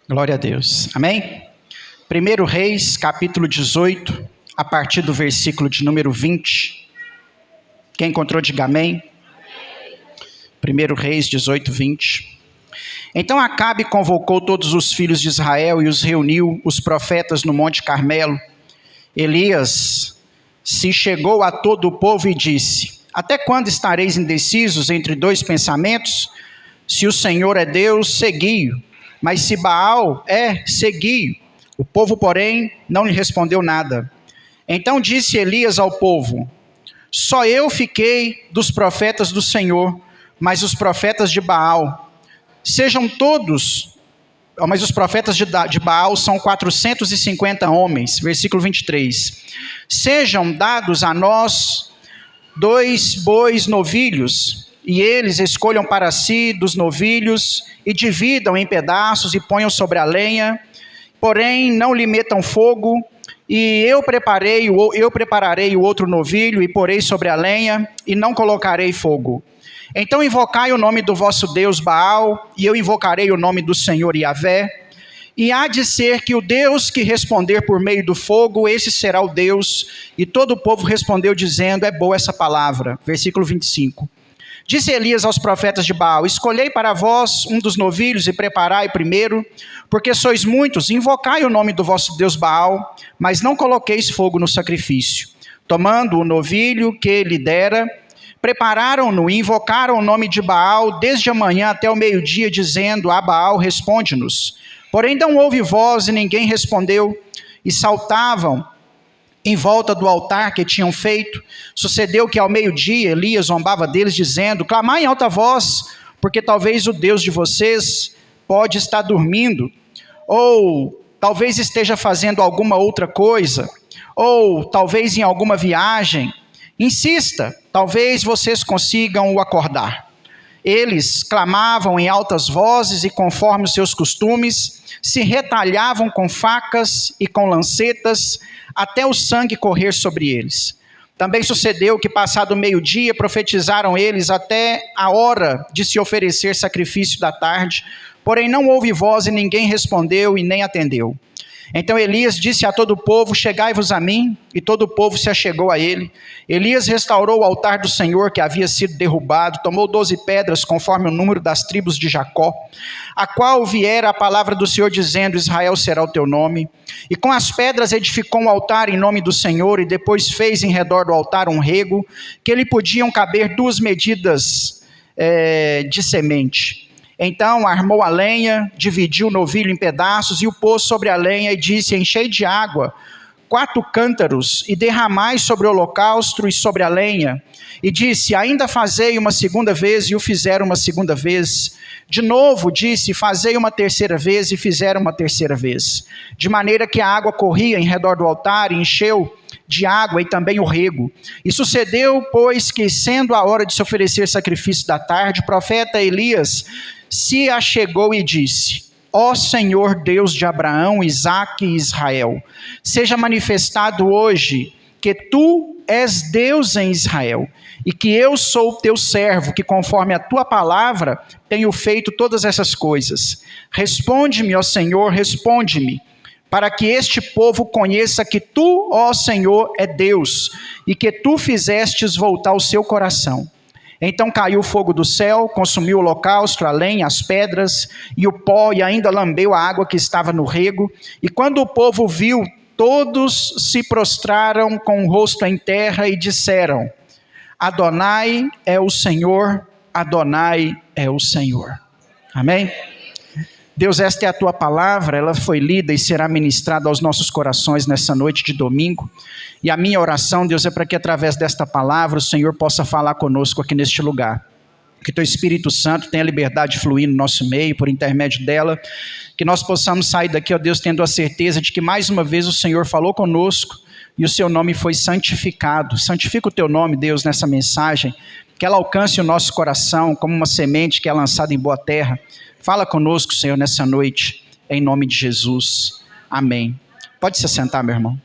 Glória a Deus. Amém? 1 Reis, capítulo 18, a partir do versículo de número 20. Quem encontrou, diga amém. 1 Reis 18, 20. Então Acabe convocou todos os filhos de Israel e os reuniu, os profetas, no Monte Carmelo. Elias se chegou a todo o povo e disse: até quando estareis indecisos entre dois pensamentos? Se o Senhor é Deus, segui-o, mas se Baal é, segui-o. O povo, porém, não lhe respondeu nada. Então disse Elias ao povo: só eu fiquei dos profetas do Senhor, mas os profetas de Baal sejam todos, mas os profetas de Baal são 450 homens. Versículo 23. Sejam dados a nós 2 bois novilhos, e eles escolham para si dos novilhos, e dividam em pedaços, e ponham sobre a lenha, porém não lhe metam fogo, e eu prepararei o outro novilho, e porei sobre a lenha, e não colocarei fogo. Então invocai o nome do vosso Deus Baal, e eu invocarei o nome do Senhor Yahvé, e há de ser que o Deus que responder por meio do fogo, esse será o Deus. E todo o povo respondeu dizendo: é boa essa palavra. Versículo 25. Disse Elias aos profetas de Baal: escolhei para vós um dos novilhos e preparai primeiro, porque sois muitos, invocai o nome do vosso Deus Baal, mas não coloqueis fogo no sacrifício. Tomando o novilho que lhe dera, prepararam-no e invocaram o nome de Baal desde a manhã até o meio-dia, dizendo: a Baal, responde-nos. Porém não houve voz e ninguém respondeu, e saltavam em volta do altar que tinham feito. Sucedeu que ao meio-dia Elias zombava deles, dizendo: clamai em alta voz, porque talvez o Deus de vocês pode estar dormindo, ou talvez esteja fazendo alguma outra coisa, ou talvez em alguma viagem. Insista, talvez vocês consigam o acordar. Eles clamavam em altas vozes e, conforme os seus costumes, se retalhavam com facas e com lancetas, até o sangue correr sobre eles. Também sucedeu que, passado o meio-dia, profetizaram eles até a hora de se oferecer sacrifício da tarde, porém não houve voz e ninguém respondeu e nem atendeu. Então Elias disse a todo o povo: chegai-vos a mim, e todo o povo se achegou a ele. Elias restaurou o altar do Senhor que havia sido derrubado, tomou 12 pedras, conforme o número das tribos de Jacó, a qual viera a palavra do Senhor, dizendo: Israel será o teu nome. E com as pedras edificou um altar em nome do Senhor, e depois fez em redor do altar um rego, que lhe podiam caber 2 medidas de semente. Então armou a lenha, dividiu o novilho em pedaços e o pôs sobre a lenha e disse: enchei de água 4 cântaros e derramai sobre o holocausto e sobre a lenha. E disse: ainda fazei uma segunda vez, e o fizeram uma segunda vez. De novo disse: fazei uma terceira vez, e fizeram uma terceira vez. De maneira que a água corria em redor do altar e encheu de água e também o rego. E sucedeu, pois, que sendo a hora de se oferecer sacrifício da tarde, o profeta Elias se achegou e disse: ó Senhor Deus de Abraão, Isaque e Israel, seja manifestado hoje que tu és Deus em Israel, e que eu sou o teu servo, que conforme a tua palavra tenho feito todas essas coisas. Responde-me, ó Senhor, responde-me, para que este povo conheça que tu, ó Senhor, é Deus, e que tu fizestes voltar o seu coração. Então caiu o fogo do céu, consumiu o holocausto, a lenha, as pedras e o pó, e ainda lambeu a água que estava no rego. E quando o povo viu, todos se prostraram com o rosto em terra e disseram: Adonai é o Senhor, Adonai é o Senhor. Amém? Deus, esta é a tua palavra, ela foi lida e será ministrada aos nossos corações nessa noite de domingo. E a minha oração, Deus, é para que através desta palavra o Senhor possa falar conosco aqui neste lugar. Que teu Espírito Santo tenha liberdade de fluir no nosso meio, por intermédio dela. Que nós possamos sair daqui, ó Deus, tendo a certeza de que mais uma vez o Senhor falou conosco e o seu nome foi santificado. Santifica o teu nome, Deus, nessa mensagem. Que ela alcance o nosso coração como uma semente que é lançada em boa terra. Fala conosco, Senhor, nessa noite, em nome de Jesus. Amém. Pode se assentar, meu irmão.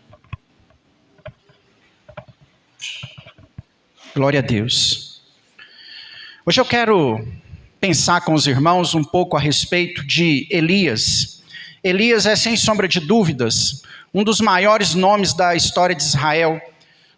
Glória a Deus. Hoje eu quero pensar com os irmãos um pouco a respeito de Elias. Elias é, sem sombra de dúvidas, um dos maiores nomes da história de Israel,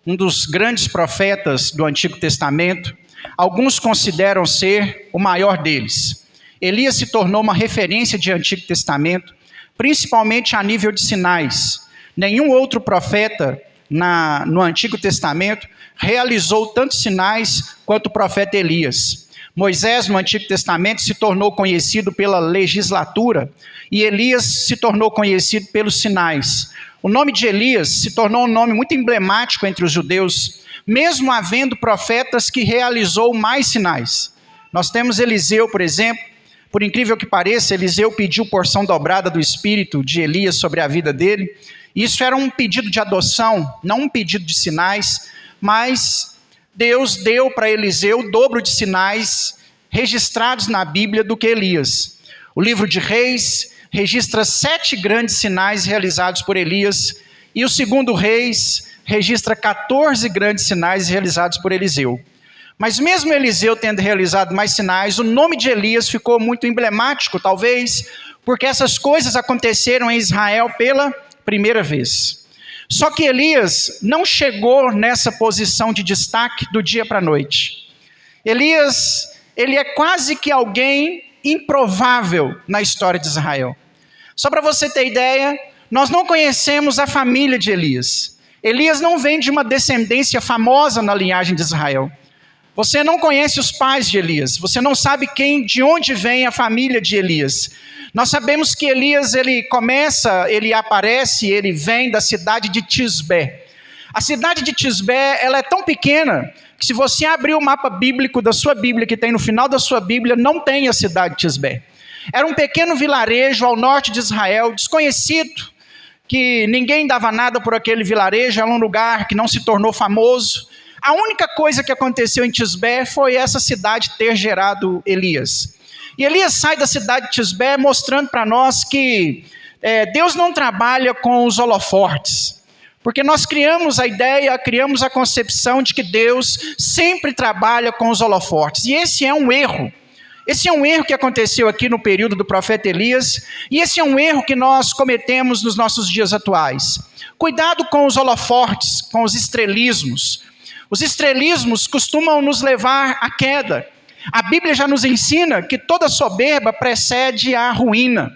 um dos grandes profetas do Antigo Testamento. Alguns consideram ser o maior deles. Elias se tornou uma referência de Antigo Testamento, principalmente a nível de sinais. Nenhum outro profeta no Antigo Testamento realizou tantos sinais quanto o profeta Elias. Moisés, no Antigo Testamento, se tornou conhecido pela legislatura e Elias se tornou conhecido pelos sinais. O nome de Elias se tornou um nome muito emblemático entre os judeus, mesmo havendo profetas que realizou mais sinais. Nós temos Eliseu, por exemplo. Por incrível que pareça, Eliseu pediu porção dobrada do espírito de Elias sobre a vida dele. Isso era um pedido de adoção, não um pedido de sinais, mas Deus deu para Eliseu o dobro de sinais registrados na Bíblia do que Elias. O livro de Reis registra 7 grandes sinais realizados por Elias, e o segundo Reis registra 14 grandes sinais realizados por Eliseu. Mas mesmo Eliseu tendo realizado mais sinais, o nome de Elias ficou muito emblemático, talvez, porque essas coisas aconteceram em Israel pela primeira vez. Só que Elias não chegou nessa posição de destaque do dia para a noite. Elias, ele é quase que alguém improvável na história de Israel. Só para você ter ideia, nós não conhecemos a família de Elias. Elias não vem de uma descendência famosa na linhagem de Israel. Você não conhece os pais de Elias, você não sabe de onde vem a família de Elias. Nós sabemos que Elias, ele aparece, ele vem da cidade de Tisbé. A cidade de Tisbé, ela é tão pequena, que se você abrir o mapa bíblico da sua Bíblia, que tem no final da sua Bíblia, não tem a cidade de Tisbé. Era um pequeno vilarejo ao norte de Israel, desconhecido, que ninguém dava nada por aquele vilarejo, era um lugar que não se tornou famoso. A única coisa que aconteceu em Tisbé foi essa cidade ter gerado Elias. E Elias sai da cidade de Tisbé mostrando para nós que Deus não trabalha com os holofortes. Porque nós criamos a concepção de que Deus sempre trabalha com os holofortes. E esse é um erro. Esse é um erro que aconteceu aqui no período do profeta Elias, e esse é um erro que nós cometemos nos nossos dias atuais. Cuidado com os holofortes, com os estrelismos. Os estrelismos costumam nos levar à queda. A Bíblia já nos ensina que toda soberba precede a ruína.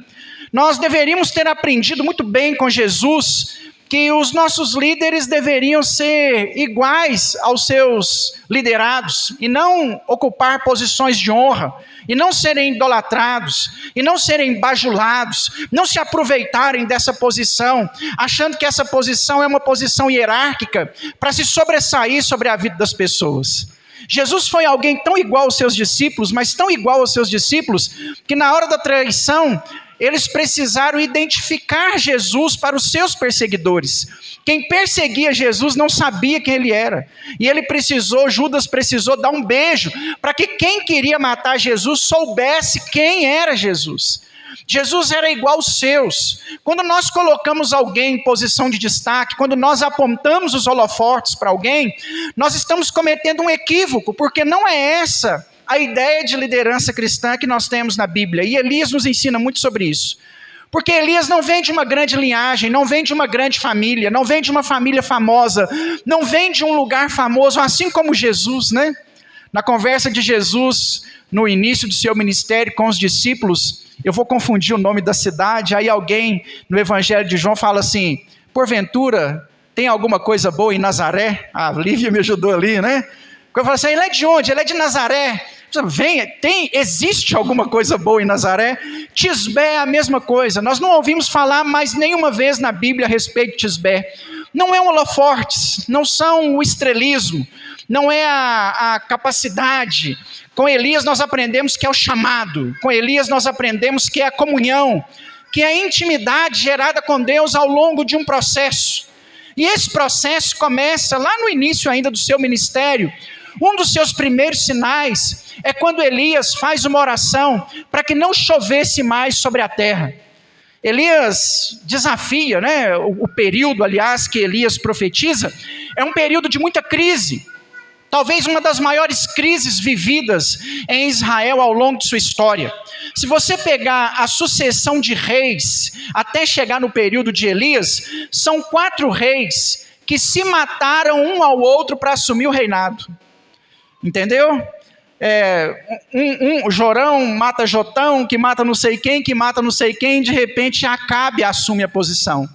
Nós deveríamos ter aprendido muito bem com Jesus que os nossos líderes deveriam ser iguais aos seus liderados e não ocupar posições de honra, e não serem idolatrados, e não serem bajulados, não se aproveitarem dessa posição, achando que essa posição é uma posição hierárquica para se sobressair sobre a vida das pessoas. Jesus foi alguém tão igual aos seus discípulos, mas tão igual aos seus discípulos, que na hora da traição, eles precisaram identificar Jesus para os seus perseguidores. Quem perseguia Jesus não sabia quem ele era. E Judas precisou dar um beijo para que quem queria matar Jesus soubesse quem era Jesus. Jesus era igual aos seus. Quando nós colocamos alguém em posição de destaque, quando nós apontamos os holofortes para alguém, nós estamos cometendo um equívoco, porque não é essa a ideia de liderança cristã que nós temos na Bíblia. E Elias nos ensina muito sobre isso. Porque Elias não vem de uma grande linhagem, não vem de uma grande família, não vem de uma família famosa, não vem de um lugar famoso, assim como Jesus, né? Na conversa de Jesus, no início do seu ministério com os discípulos, eu vou confundir o nome da cidade, aí alguém no Evangelho de João fala assim: porventura, tem alguma coisa boa em Nazaré? A Lívia me ajudou ali, né? Eu falo assim: ele é de onde? Ele é de Nazaré. Existe alguma coisa boa em Nazaré? Tisbé é a mesma coisa. Nós não ouvimos falar mais nenhuma vez na Bíblia a respeito de Tisbé. Não é um holofortes, não são o estrelismo, não é a capacidade. Com Elias nós aprendemos que é o chamado, com Elias nós aprendemos que é a comunhão, que é a intimidade gerada com Deus ao longo de um processo. E esse processo começa lá no início ainda do seu ministério. Um dos seus primeiros sinais é quando Elias faz uma oração para que não chovesse mais sobre a terra. Elias desafia, o período, aliás, que Elias profetiza, é um período de muita crise. talvez uma das maiores crises vividas em Israel ao longo de sua história. Se você pegar a sucessão de reis, até chegar no período de Elias, são 4 reis que se mataram um ao outro para assumir o reinado. Entendeu? Jorão mata Jotão, que mata não sei quem, de repente Acabe assume a posição.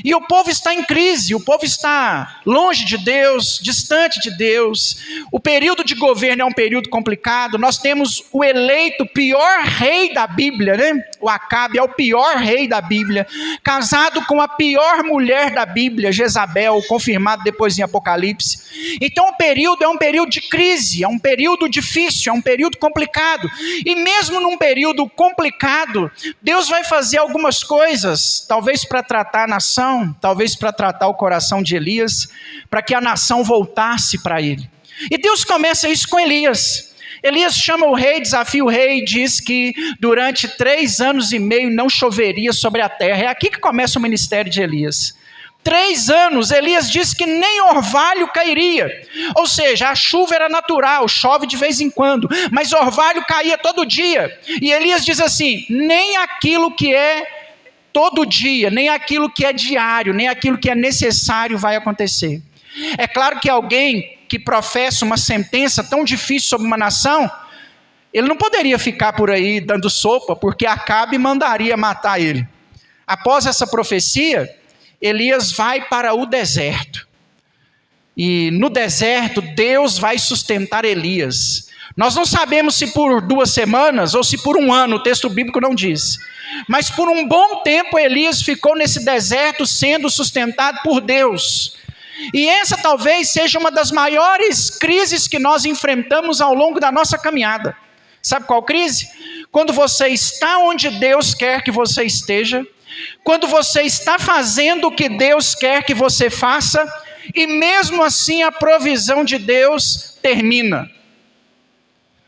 E o povo está em crise, o povo está longe de Deus, distante de Deus. O período de governo é um período complicado. Nós temos o eleito pior rei da Bíblia, né? O Acabe é o pior rei da Bíblia, casado com a pior mulher da Bíblia, Jezabel, confirmado depois em Apocalipse. Então o período é um período de crise, é um período difícil, é um período complicado. E mesmo num período complicado, Deus vai fazer algumas coisas, talvez para tratar a nação, talvez para tratar o coração de Elias, para que a nação voltasse para ele. E Deus começa isso com Elias. Elias chama o rei, desafia o rei e diz que durante 3 anos e meio não choveria sobre a terra. É aqui que começa o ministério de Elias. 3 anos, Elias diz que nem orvalho cairia. Ou seja, a chuva era natural, chove de vez em quando, mas orvalho caía todo dia. E Elias diz assim, nem aquilo que é todo dia, nem aquilo que é diário, nem aquilo que é necessário vai acontecer. É claro que alguém que professa uma sentença tão difícil sobre uma nação, ele não poderia ficar por aí dando sopa, porque Acabe mandaria matar ele. Após essa profecia, Elias vai para o deserto. E no deserto, Deus vai sustentar Elias. Nós não sabemos se por 2 semanas ou se por 1 ano, o texto bíblico não diz. Mas por um bom tempo Elias ficou nesse deserto sendo sustentado por Deus. E essa talvez seja uma das maiores crises que nós enfrentamos ao longo da nossa caminhada. Sabe qual crise? Quando você está onde Deus quer que você esteja, quando você está fazendo o que Deus quer que você faça, e mesmo assim a provisão de Deus termina.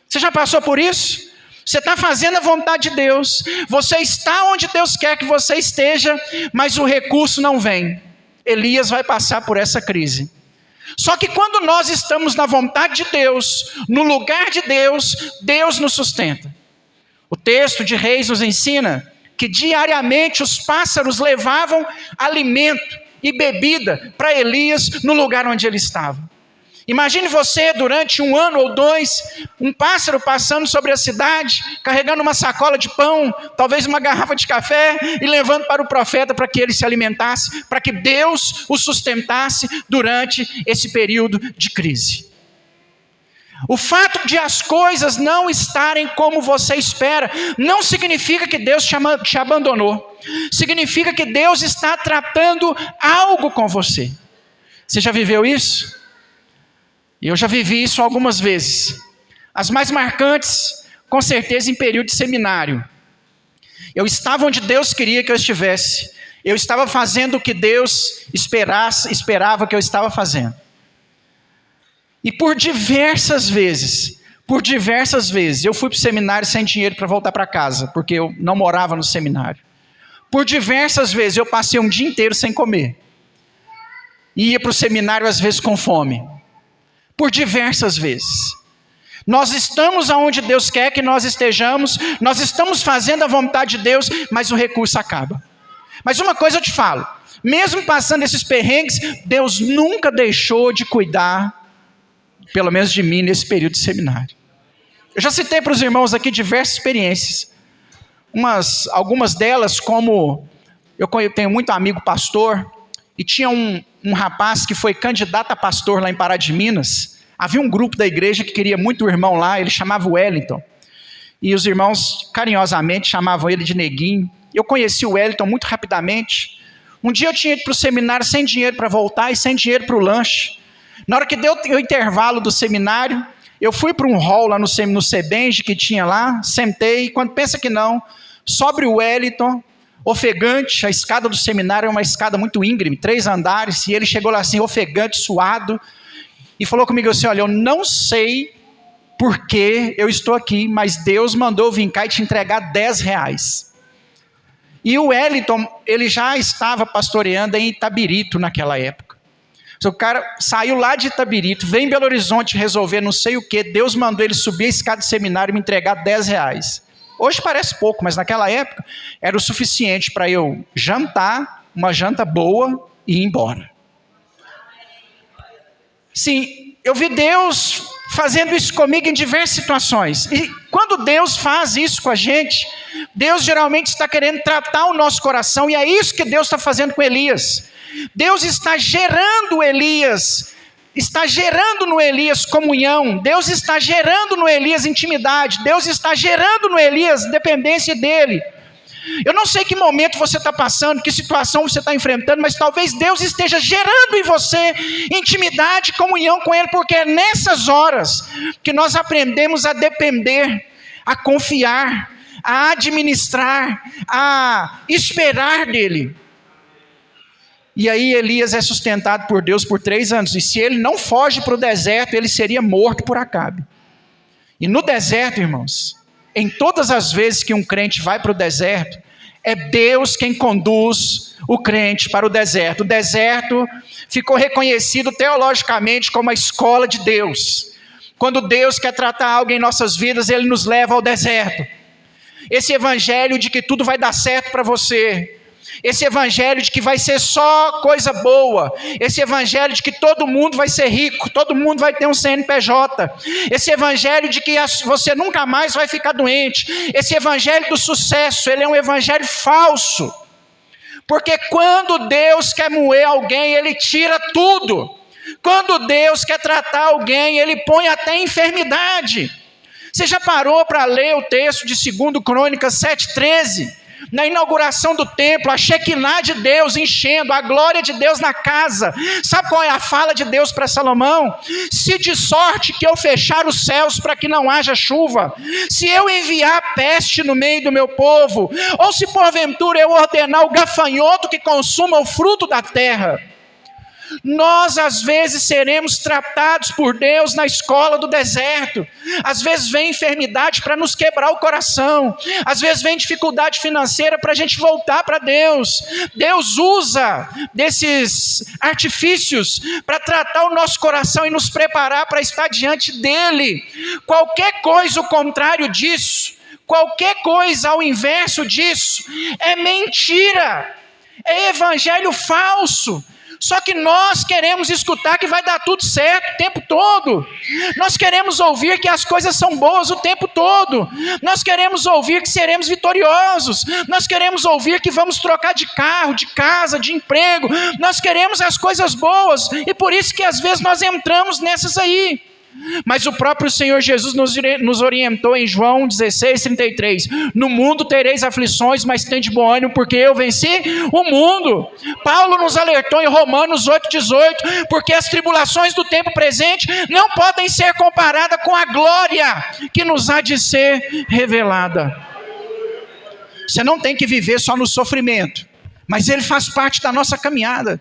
Você já passou por isso? Você está fazendo a vontade de Deus, você está onde Deus quer que você esteja, mas o recurso não vem. Elias vai passar por essa crise. Só que quando nós estamos na vontade de Deus, no lugar de Deus, Deus nos sustenta. O texto de Reis nos ensina que diariamente os pássaros levavam alimento e bebida para Elias no lugar onde ele estava. Imagine você, durante 1 ano ou 2, um pássaro passando sobre a cidade, carregando uma sacola de pão, talvez uma garrafa de café, e levando para o profeta para que ele se alimentasse, para que Deus o sustentasse durante esse período de crise. O fato de as coisas não estarem como você espera, não significa que Deus te abandonou. Significa que Deus está tratando algo com você. Você já viveu isso? E eu já vivi isso algumas vezes. As mais marcantes, com certeza, em período de seminário. Eu estava onde Deus queria que eu estivesse. Eu estava fazendo o que Deus esperava que eu estava fazendo. E por diversas vezes, eu fui para o seminário sem dinheiro para voltar para casa, porque eu não morava no seminário. Por diversas vezes eu passei um dia inteiro sem comer. E ia para o seminário às vezes com fome. Por diversas vezes. Nós estamos aonde Deus quer que nós estejamos, nós estamos fazendo a vontade de Deus, mas o recurso acaba. Mas uma coisa eu te falo, mesmo passando esses perrengues, Deus nunca deixou de cuidar, pelo menos de mim, nesse período de seminário. Eu já citei para os irmãos aqui diversas experiências. Algumas delas, como eu tenho muito amigo pastor, e tinha um rapaz que foi candidato a pastor lá em Pará de Minas. Havia um grupo da igreja que queria muito o irmão lá, ele chamava Wellington. E os irmãos carinhosamente chamavam ele de Neguinho. Eu conheci o Wellington muito rapidamente. Um dia eu tinha ido para o seminário sem dinheiro para voltar e sem dinheiro para o lanche. Na hora que deu o intervalo do seminário, eu fui para um hall lá no Sebenge que tinha lá, sentei, quando pensa que não, sobe o Wellington, ofegante, a escada do seminário é uma escada muito íngreme, 3 andares, e ele chegou lá assim, ofegante, suado, e falou comigo assim, olha, eu não sei por que eu estou aqui, mas Deus mandou eu vir cá e te entregar R$10. E o Wellington, ele já estava pastoreando em Itabirito naquela época. O cara saiu lá de Itabirito, veio em Belo Horizonte resolver não sei o que, Deus mandou ele subir a escada do seminário e me entregar R$10. Hoje parece pouco, mas naquela época era o suficiente para eu jantar, uma janta boa e ir embora. Sim, eu vi Deus fazendo isso comigo em diversas situações. E quando Deus faz isso com a gente, Deus geralmente está querendo tratar o nosso coração, e é isso que Deus está fazendo com Elias. Deus está gerando Elias, está gerando no Elias comunhão, Deus está gerando no Elias intimidade, Deus está gerando no Elias dependência dele. Eu não sei que momento você está passando, que situação você está enfrentando, mas talvez Deus esteja gerando em você intimidade, comunhão com Ele, porque é nessas horas que nós aprendemos a depender, a confiar, a administrar, a esperar dEle. E aí Elias é sustentado por Deus por 3 anos, e se ele não foge para o deserto, ele seria morto por Acabe. E no deserto, irmãos, em todas as vezes que um crente vai para o deserto, é Deus quem conduz o crente para o deserto. O deserto ficou reconhecido teologicamente como a escola de Deus. Quando Deus quer tratar algo em nossas vidas, Ele nos leva ao deserto. Esse evangelho de que tudo vai dar certo para você, esse evangelho de que vai ser só coisa boa, esse evangelho de que todo mundo vai ser rico, todo mundo vai ter um CNPJ, esse evangelho de que você nunca mais vai ficar doente, esse evangelho do sucesso, ele é um evangelho falso, porque quando Deus quer moer alguém, Ele tira tudo. Quando Deus quer tratar alguém, Ele põe até enfermidade. Você já parou para ler o texto de 2 Crônicas 7:13? Na inauguração do templo, a Shekinah de Deus enchendo, a glória de Deus na casa. Sabe qual é a fala de Deus para Salomão? Se de sorte que eu fechar os céus para que não haja chuva, se eu enviar peste no meio do meu povo, ou se porventura eu ordenar o gafanhoto que consuma o fruto da terra, nós às vezes seremos tratados por Deus na escola do deserto. Às vezes vem enfermidade para nos quebrar o coração, às vezes vem dificuldade financeira para a gente voltar para Deus. Deus usa desses artifícios para tratar o nosso coração e nos preparar para estar diante dEle. Qualquer coisa o contrário disso, qualquer coisa ao inverso disso, é mentira, é evangelho falso. Só que nós queremos escutar que vai dar tudo certo o tempo todo. Nós queremos ouvir que as coisas são boas o tempo todo. Nós queremos ouvir que seremos vitoriosos. Nós queremos ouvir que vamos trocar de carro, de casa, de emprego. Nós queremos as coisas boas. E por isso que às vezes nós entramos nessas aí. Mas o próprio Senhor Jesus nos orientou em João 16:33. No mundo tereis aflições, mas tende bom ânimo, porque eu venci o mundo. Paulo nos alertou em Romanos 8:18, porque as tribulações do tempo presente não podem ser comparadas com a glória que nos há de ser revelada. Você não tem que viver só no sofrimento, mas ele faz parte da nossa caminhada.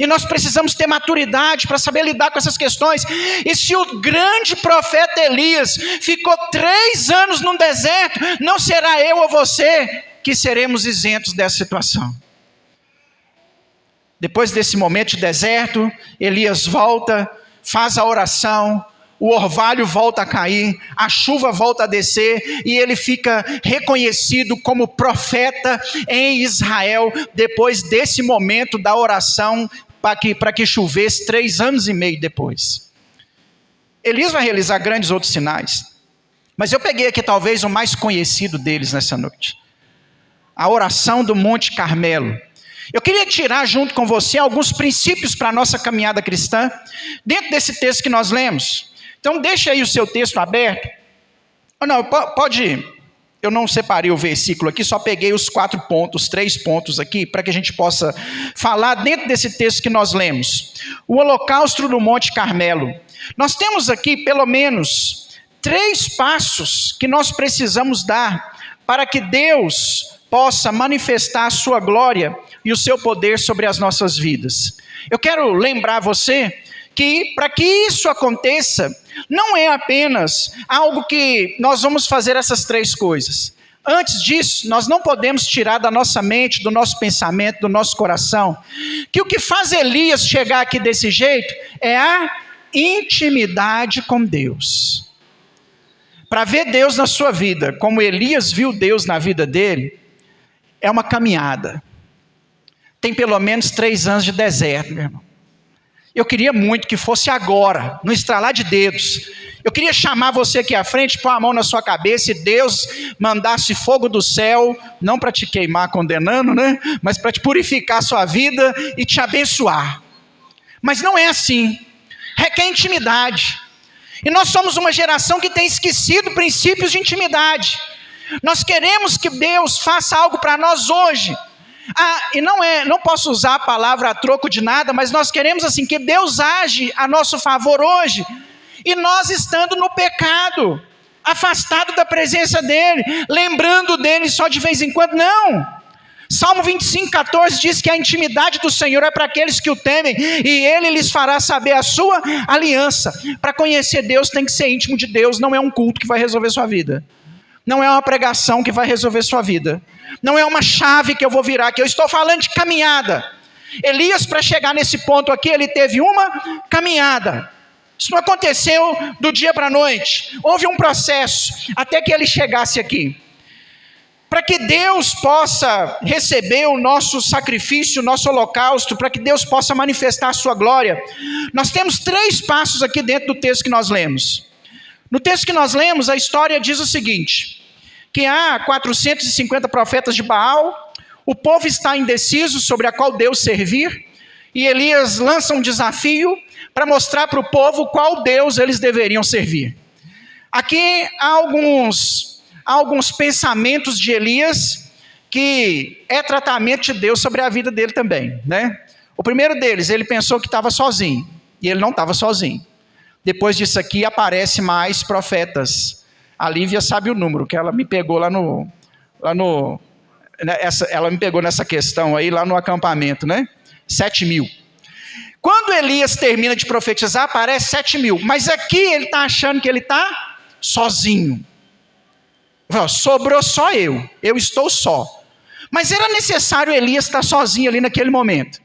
E nós precisamos ter maturidade para saber lidar com essas questões. E se o grande profeta Elias ficou 3 anos num deserto, não será eu ou você que seremos isentos dessa situação. Depois desse momento de deserto, Elias volta, faz a oração, o orvalho volta a cair, a chuva volta a descer, e ele fica reconhecido como profeta em Israel, depois desse momento da oração, para que chovesse 3 anos e meio depois. Elias vai realizar grandes outros sinais, mas eu peguei aqui talvez o mais conhecido deles nessa noite, a oração do Monte Carmelo. Eu queria tirar junto com você alguns princípios para a nossa caminhada cristã, dentro desse texto que nós lemos. Então deixa aí o seu texto aberto. Não, pode ir. Eu não separei o versículo aqui, só peguei os 4 pontos, 3 pontos aqui, para que a gente possa falar dentro desse texto que nós lemos. O holocausto do Monte Carmelo. Nós temos aqui pelo menos 3 passos que nós precisamos dar para que Deus possa manifestar a sua glória e o seu poder sobre as nossas vidas. Eu quero lembrar você que para que isso aconteça, não é apenas algo que nós vamos fazer essas 3 coisas. Antes disso, nós não podemos tirar da nossa mente, do nosso pensamento, do nosso coração, que o que faz Elias chegar aqui desse jeito é a intimidade com Deus. Para ver Deus na sua vida, como Elias viu Deus na vida dele, é uma caminhada. Tem pelo menos 3 anos de deserto, meu irmão. Eu queria muito que fosse agora, no estralar de dedos. Eu queria chamar você aqui à frente, pôr a mão na sua cabeça e Deus mandasse fogo do céu, não para te queimar condenando, né? Mas para te purificar a sua vida e te abençoar. Mas não é assim. Requer intimidade. E nós somos uma geração que tem esquecido princípios de intimidade. Nós queremos que Deus faça algo para nós hoje. E não posso usar a palavra a troco de nada, mas nós queremos assim que Deus age a nosso favor hoje, e nós estando no pecado, afastado da presença dEle, lembrando dEle só de vez em quando. Não! Salmo 25:14 diz que a intimidade do Senhor é para aqueles que o temem, e Ele lhes fará saber a sua aliança. Para conhecer Deus tem que ser íntimo de Deus, não é um culto que vai resolver sua vida. Não é uma pregação que vai resolver sua vida. Não é uma chave que eu vou virar aqui. Eu estou falando de caminhada. Elias, para chegar nesse ponto aqui, ele teve uma caminhada. Isso não aconteceu do dia para a noite. Houve um processo até que ele chegasse aqui. Para que Deus possa receber o nosso sacrifício, o nosso holocausto, para que Deus possa manifestar a sua glória, nós temos 3 passos aqui dentro do texto que nós lemos. No texto que nós lemos, a história diz o seguinte: que há 450 profetas de Baal, o povo está indeciso sobre a qual Deus servir, e Elias lança um desafio para mostrar para o povo qual Deus eles deveriam servir. Aqui há alguns pensamentos de Elias, que é tratamento de Deus sobre a vida dele também, né? O primeiro deles, ele pensou que estava sozinho, e ele não estava sozinho. Depois disso aqui aparecem mais profetas. A Lívia sabe o número, que ela me pegou ela me pegou nessa questão aí, lá no acampamento, né? 7.000. Quando Elias termina de profetizar, aparece 7.000. Mas aqui ele está achando que ele está sozinho. Sobrou só eu estou só. Mas era necessário Elias estar sozinho ali naquele momento.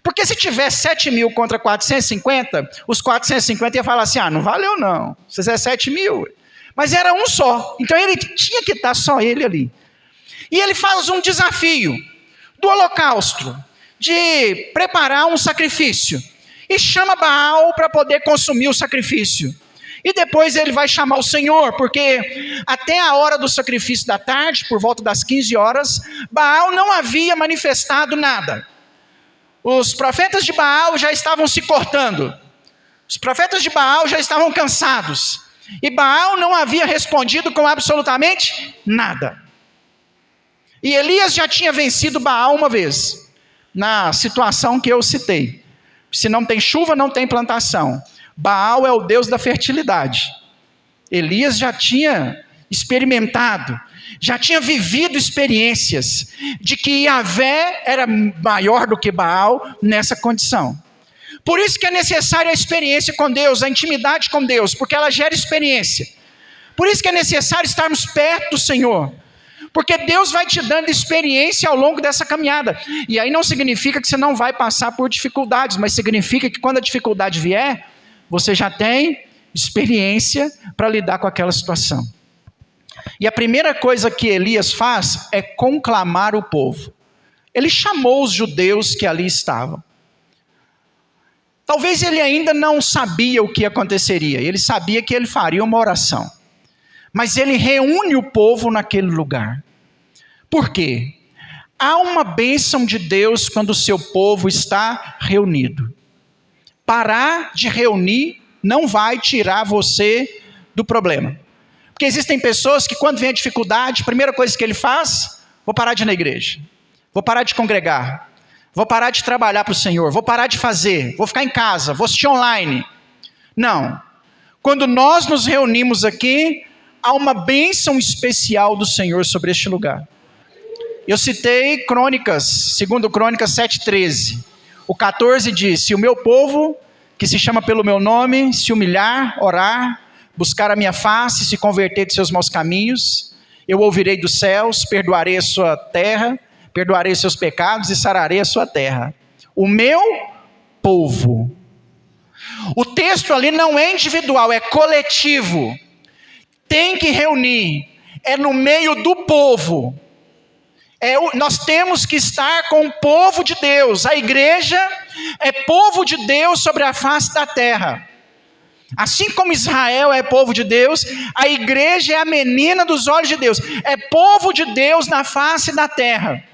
Porque se tivesse 7.000 contra 450, os 450 iam falar assim: não valeu não, vocês é 7.000. Mas era um só, então ele tinha que estar só ele ali. E ele faz um desafio do holocausto, de preparar um sacrifício, e chama Baal para poder consumir o sacrifício. E depois ele vai chamar o Senhor, porque até a hora do sacrifício da tarde, por volta das 15 horas, Baal não havia manifestado nada. Os profetas de Baal já estavam se cortando. Os profetas de Baal já estavam cansados. E Baal não havia respondido com absolutamente nada. E Elias já tinha vencido Baal uma vez, na situação que eu citei. Se não tem chuva, não tem plantação. Baal é o deus da fertilidade. Elias já tinha experimentado, já tinha vivido experiências de que Yahvé era maior do que Baal nessa condição. Por isso que é necessária a experiência com Deus, a intimidade com Deus, porque ela gera experiência. Por isso que é necessário estarmos perto do Senhor, porque Deus vai te dando experiência ao longo dessa caminhada. E aí não significa que você não vai passar por dificuldades, mas significa que quando a dificuldade vier, você já tem experiência para lidar com aquela situação. E a primeira coisa que Elias faz é conclamar o povo. Ele chamou os judeus que ali estavam. Talvez ele ainda não sabia o que aconteceria, ele sabia que ele faria uma oração. Mas ele reúne o povo naquele lugar. Por quê? Há uma bênção de Deus quando o seu povo está reunido. Parar de reunir não vai tirar você do problema. Porque existem pessoas que quando vem a dificuldade, a primeira coisa que ele faz: vou parar de ir na igreja, vou parar de congregar, vou parar de trabalhar para o Senhor, vou parar de fazer, vou ficar em casa, vou assistir online. Não. Quando nós nos reunimos aqui, há uma bênção especial do Senhor sobre este lugar. Eu citei Crônicas, 2 Crônicas 7:13. O 14 diz: se o meu povo, que se chama pelo meu nome, se humilhar, orar, buscar a minha face, se converter de seus maus caminhos, eu ouvirei dos céus, perdoarei a sua terra, perdoarei seus pecados e sararei a sua terra. O meu povo. O texto ali não é individual, é coletivo. Tem que reunir, é no meio do povo. Nós temos que estar com o povo de Deus. A igreja é povo de Deus sobre a face da terra. Assim como Israel é povo de Deus, a igreja é a menina dos olhos de Deus. É povo de Deus na face da terra.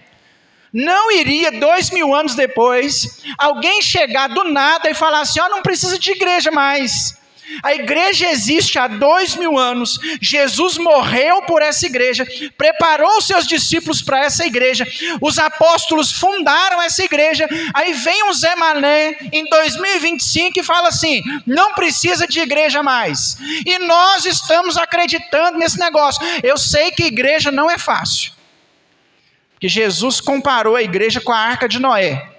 Não iria 2000 anos depois, alguém chegar do nada e falar assim, não precisa de igreja mais. A igreja existe há 2000 anos, Jesus morreu por essa igreja, preparou os seus discípulos para essa igreja, os apóstolos fundaram essa igreja, aí vem um Zé Mané em 2025 e fala assim, não precisa de igreja mais, e nós estamos acreditando nesse negócio. Eu sei que igreja não é fácil, porque Jesus comparou a igreja com a arca de Noé.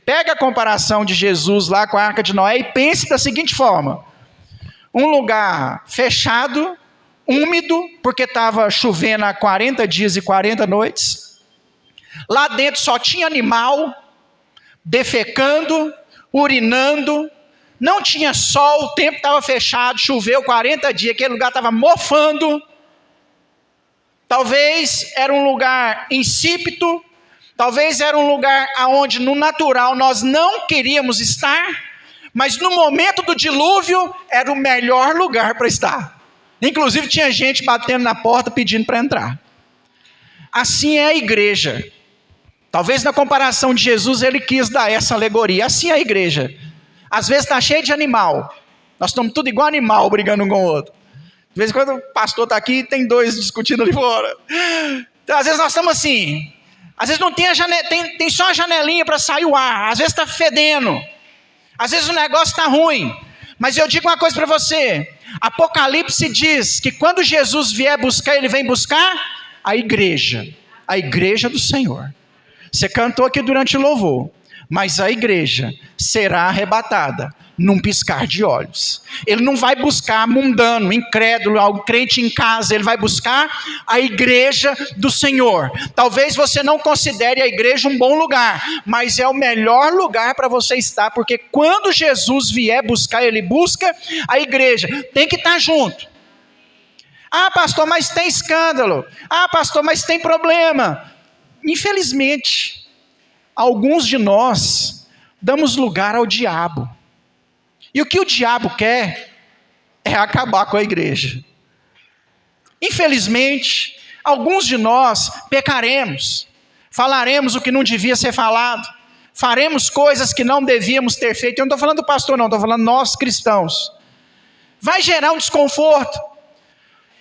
Pega a comparação de Jesus lá com a arca de Noé e pense da seguinte forma, um lugar fechado, úmido, porque estava chovendo há 40 dias e 40 noites. Lá dentro só tinha animal, defecando, urinando. Não tinha sol, o tempo estava fechado, choveu 40 dias, aquele lugar estava mofando. Talvez era um lugar insípido, talvez era um lugar onde no natural nós não queríamos estar, mas no momento do dilúvio, era o melhor lugar para estar. Inclusive tinha gente batendo na porta pedindo para entrar. Assim é a igreja. Talvez na comparação de Jesus, ele quis dar essa alegoria. Assim é a igreja. Às vezes está cheio de animal. Nós estamos tudo igual animal, brigando um com o outro. De vez em quando o pastor está aqui e tem dois discutindo ali fora. Então, às vezes nós estamos assim. Às vezes não tem, tem só a janelinha para sair o ar. Às vezes está fedendo. Às vezes o negócio está ruim, mas eu digo uma coisa para você, Apocalipse diz que quando Jesus vier buscar, ele vem buscar a igreja do Senhor. Você cantou aqui durante o louvor, mas a igreja será arrebatada num piscar de olhos. Ele não vai buscar mundano, incrédulo, algum crente em casa, ele vai buscar a igreja do Senhor. Talvez você não considere a igreja um bom lugar, mas é o melhor lugar para você estar, porque quando Jesus vier buscar, ele busca a igreja, tem que estar junto. Pastor, mas tem escândalo. Pastor, mas tem problema. Infelizmente, alguns de nós damos lugar ao diabo. E o que o diabo quer é acabar com a igreja. Infelizmente, alguns de nós pecaremos, falaremos o que não devia ser falado, faremos coisas que não devíamos ter feito. Eu não estou falando do pastor não, estou falando nós cristãos. Vai gerar um desconforto.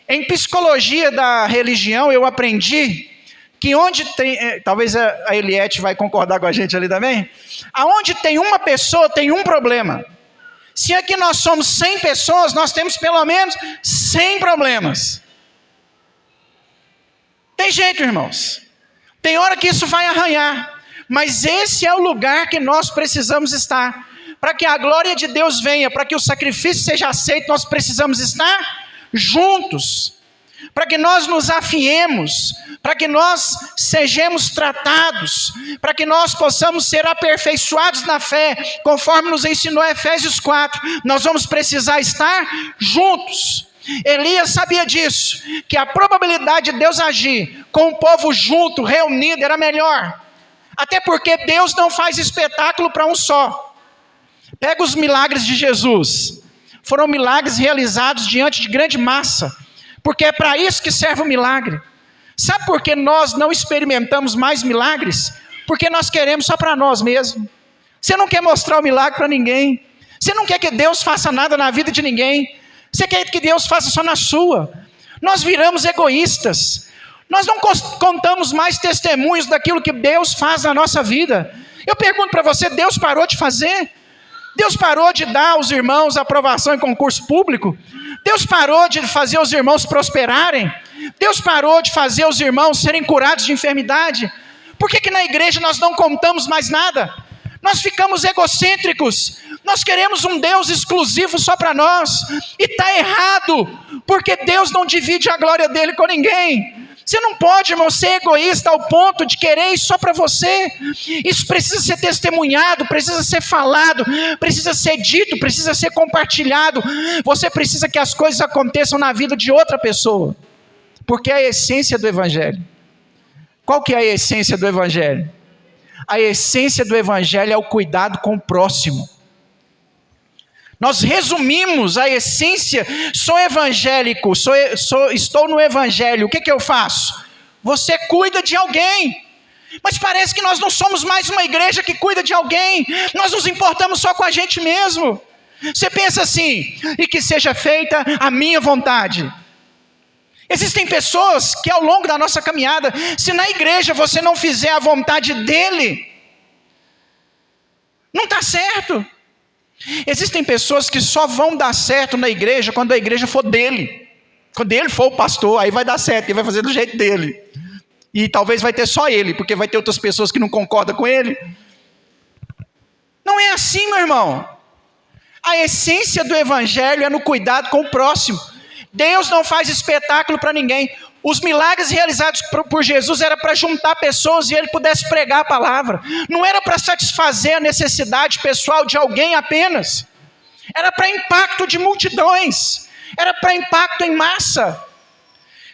Em psicologia da religião eu aprendi que onde tem, talvez a Eliette vai concordar com a gente ali também, aonde tem uma pessoa tem um problema. Se aqui nós somos 100 pessoas, nós temos pelo menos 100 problemas. Tem jeito, irmãos. Tem hora que isso vai arranhar. Mas esse é o lugar que nós precisamos estar. Para que a glória de Deus venha, para que o sacrifício seja aceito, nós precisamos estar juntos. Para que nós nos afiemos, para que nós sejamos tratados, para que nós possamos ser aperfeiçoados na fé, conforme nos ensinou Efésios 4, nós vamos precisar estar juntos. Elias sabia disso, que a probabilidade de Deus agir com o povo junto, reunido, era melhor, até porque Deus não faz espetáculo para um só. Pega os milagres de Jesus, foram milagres realizados diante de grande massa, porque é para isso que serve o milagre. Sabe por que nós não experimentamos mais milagres? Porque nós queremos só para nós mesmos. Você não quer mostrar o milagre para ninguém. Você não quer que Deus faça nada na vida de ninguém. Você quer que Deus faça só na sua. Nós viramos egoístas. Nós não contamos mais testemunhos daquilo que Deus faz na nossa vida. Eu pergunto para você, Deus parou de fazer? Deus parou de dar aos irmãos aprovação em concurso público? Deus parou de fazer os irmãos prosperarem? Deus parou de fazer os irmãos serem curados de enfermidade? Por que na igreja nós não contamos mais nada? Nós ficamos egocêntricos, nós queremos um Deus exclusivo só para nós, e está errado, porque Deus não divide a glória dele com ninguém. Você não pode, irmão, ser egoísta ao ponto de querer isso só para você. Isso precisa ser testemunhado, precisa ser falado, precisa ser dito, precisa ser compartilhado. Você precisa que as coisas aconteçam na vida de outra pessoa, porque é a essência do Evangelho. Qual que é a essência do Evangelho? A essência do Evangelho é o cuidado com o próximo. Nós resumimos a essência: sou evangélico, estou no Evangelho, o que eu faço? Você cuida de alguém. Mas parece que nós não somos mais uma igreja que cuida de alguém, nós nos importamos só com a gente mesmo. Você pensa assim: e que seja feita a minha vontade. Existem pessoas que ao longo da nossa caminhada, se na igreja você não fizer a vontade dele, não está certo. Existem pessoas que só vão dar certo na igreja quando a igreja for dele. Quando ele for o pastor, aí vai dar certo, ele vai fazer do jeito dele. E talvez vai ter só ele, porque vai ter outras pessoas que não concordam com ele. Não é assim, meu irmão. A essência do Evangelho é no cuidado com o próximo. Deus não faz espetáculo para ninguém. Os milagres realizados por Jesus era para juntar pessoas e ele pudesse pregar a palavra. Não era para satisfazer a necessidade pessoal de alguém apenas. Era para impacto de multidões. Era para impacto em massa.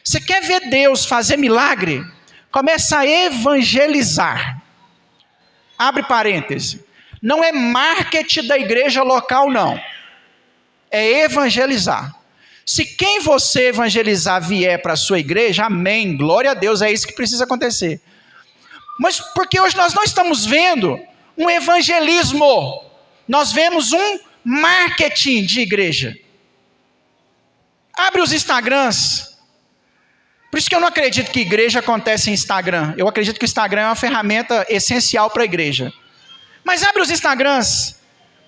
Você quer ver Deus fazer milagre? Começa a evangelizar. Abre parêntese. Não é marketing da igreja local, não. É evangelizar. Se quem você evangelizar vier para a sua igreja, amém, glória a Deus, é isso que precisa acontecer. Mas porque hoje nós não estamos vendo um evangelismo, nós vemos um marketing de igreja. Abre os Instagrams. Por isso que eu não acredito que igreja acontece em Instagram. Eu acredito que o Instagram é uma ferramenta essencial para a igreja. Mas abre os Instagrams.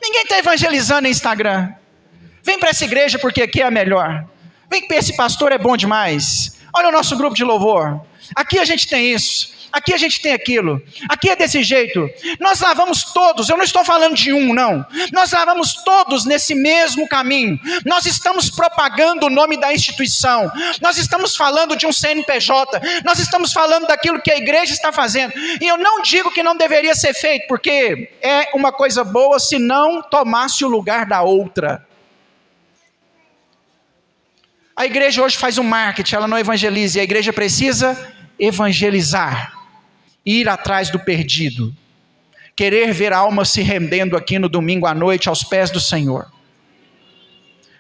Ninguém está evangelizando em Instagram. Vem para essa igreja porque aqui é a melhor. Vem que esse pastor é bom demais. Olha o nosso grupo de louvor. Aqui a gente tem isso. Aqui a gente tem aquilo. Aqui é desse jeito. Nós lá vamos todos. Eu não estou falando de um, não. Nós lá vamos todos nesse mesmo caminho. Nós estamos propagando o nome da instituição. Nós estamos falando de um CNPJ. Nós estamos falando daquilo que a igreja está fazendo. E eu não digo que não deveria ser feito, porque é uma coisa boa se não tomasse o lugar da outra. A igreja hoje faz um marketing, ela não evangeliza, e a igreja precisa evangelizar, ir atrás do perdido, querer ver almas se rendendo aqui no domingo à noite aos pés do Senhor.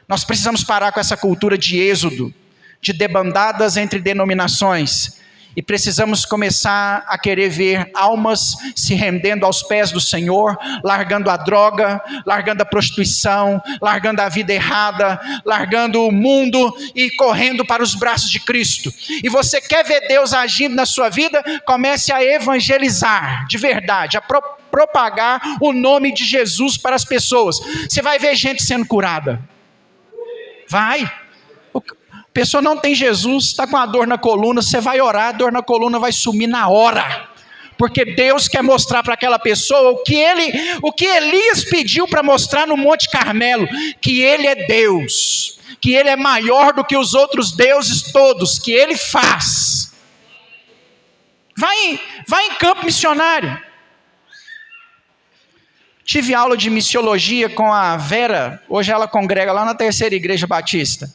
Nós precisamos parar com essa cultura de êxodo, de debandadas entre denominações, e precisamos começar a querer ver almas se rendendo aos pés do Senhor, largando a droga, largando a prostituição, largando a vida errada, largando o mundo e correndo para os braços de Cristo. E você quer ver Deus agindo na sua vida? Comece a evangelizar, de verdade, a propagar o nome de Jesus para as pessoas. Você vai ver gente sendo curada. Vai. A pessoa não tem Jesus, está com a dor na coluna, você vai orar, a dor na coluna vai sumir na hora, porque Deus quer mostrar para aquela pessoa o que Elias pediu para mostrar no Monte Carmelo, que Ele é Deus, que Ele é maior do que os outros deuses todos, que Ele faz. Vai em campo missionário. Tive aula de missiologia com a Vera, hoje ela congrega lá na Terceira Igreja Batista.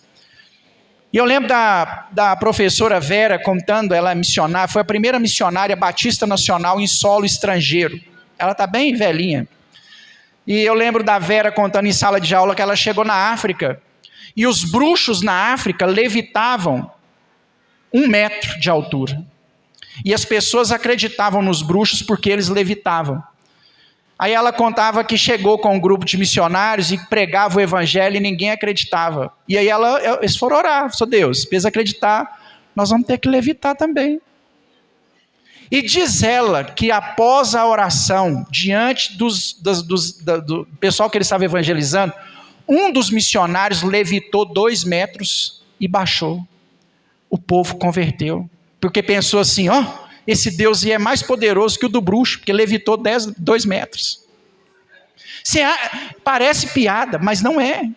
E eu lembro da professora Vera contando, ela é missionária, foi a primeira missionária batista nacional em solo estrangeiro. Ela está bem velhinha. E eu lembro da Vera contando em sala de aula que ela chegou na África, e os bruxos na África levitavam 1 metro de altura. E as pessoas acreditavam nos bruxos porque eles levitavam. Aí ela contava que chegou com um grupo de missionários e pregava o evangelho e ninguém acreditava. E aí eles foram orar, falou: Deus, precisa acreditar, nós vamos ter que levitar também. E diz ela que após a oração, diante do pessoal que ele estava evangelizando, um dos missionários levitou 2 metros e baixou. O povo converteu, porque pensou assim: esse Deus é mais poderoso que o do bruxo, porque levitou 2 metros. Parece piada, mas não é.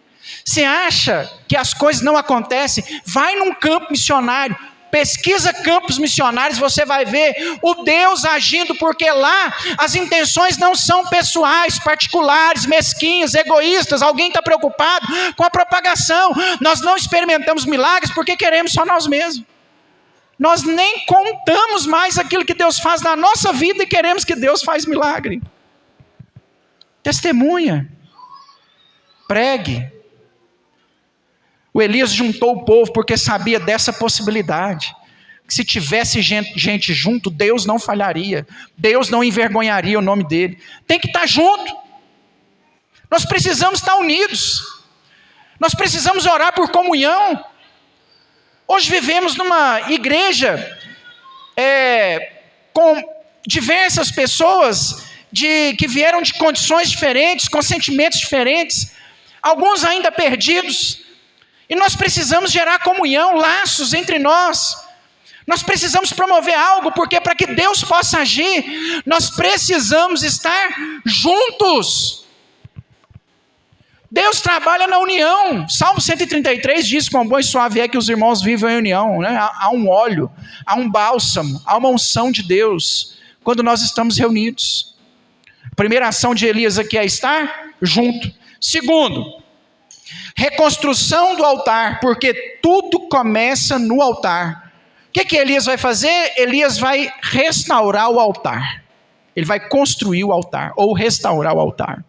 Você acha que as coisas não acontecem? Vai num campo missionário, pesquisa campos missionários, você vai ver o Deus agindo, porque lá as intenções não são pessoais, particulares, mesquinhas, egoístas. Alguém está preocupado com a propagação. Nós não experimentamos milagres porque queremos só nós mesmos. Nós nem contamos mais aquilo que Deus faz na nossa vida e queremos que Deus faz milagre. Testemunha, pregue. O Elias juntou o povo porque sabia dessa possibilidade. Se tivesse gente junto, Deus não falharia. Deus não envergonharia o nome dele. Tem que estar junto. Nós precisamos estar unidos. Nós precisamos orar por comunhão. Hoje vivemos numa igreja com diversas pessoas que vieram de condições diferentes, com sentimentos diferentes, alguns ainda perdidos. E nós precisamos gerar comunhão, laços entre nós. Nós precisamos promover algo, porque para que Deus possa agir, nós precisamos estar juntos. Deus trabalha na união. Salmo 133 diz: quão bom e suave é que os irmãos vivam em união, né? Há um óleo, há um bálsamo, há uma unção de Deus quando nós estamos reunidos. A primeira ação de Elias aqui é estar junto. Segundo, reconstrução do altar, porque tudo começa no altar. O que Elias vai fazer? Elias vai restaurar o altar. Ele vai construir o altar, ou restaurar o altar.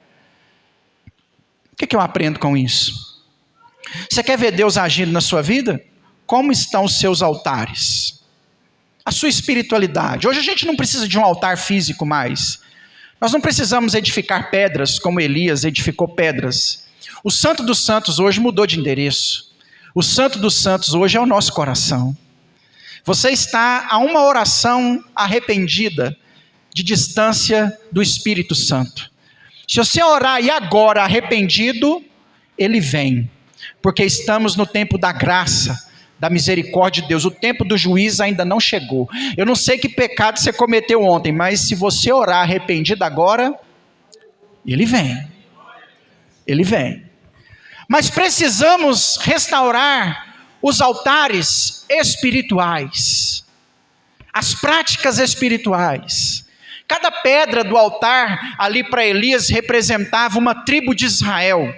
O que eu aprendo com isso? Você quer ver Deus agindo na sua vida? Como estão os seus altares? A sua espiritualidade. Hoje a gente não precisa de um altar físico mais. Nós não precisamos edificar pedras como Elias edificou pedras. O Santo dos Santos hoje mudou de endereço. O Santo dos Santos hoje é o nosso coração. Você está a uma oração arrependida de distância do Espírito Santo. Se você orar e agora arrependido, ele vem. Porque estamos no tempo da graça, da misericórdia de Deus. O tempo do juiz ainda não chegou. Eu não sei que pecado você cometeu ontem, mas se você orar arrependido agora, ele vem. Ele vem. Mas precisamos restaurar os altares espirituais, as práticas espirituais. Cada pedra do altar ali para Elias representava uma tribo de Israel,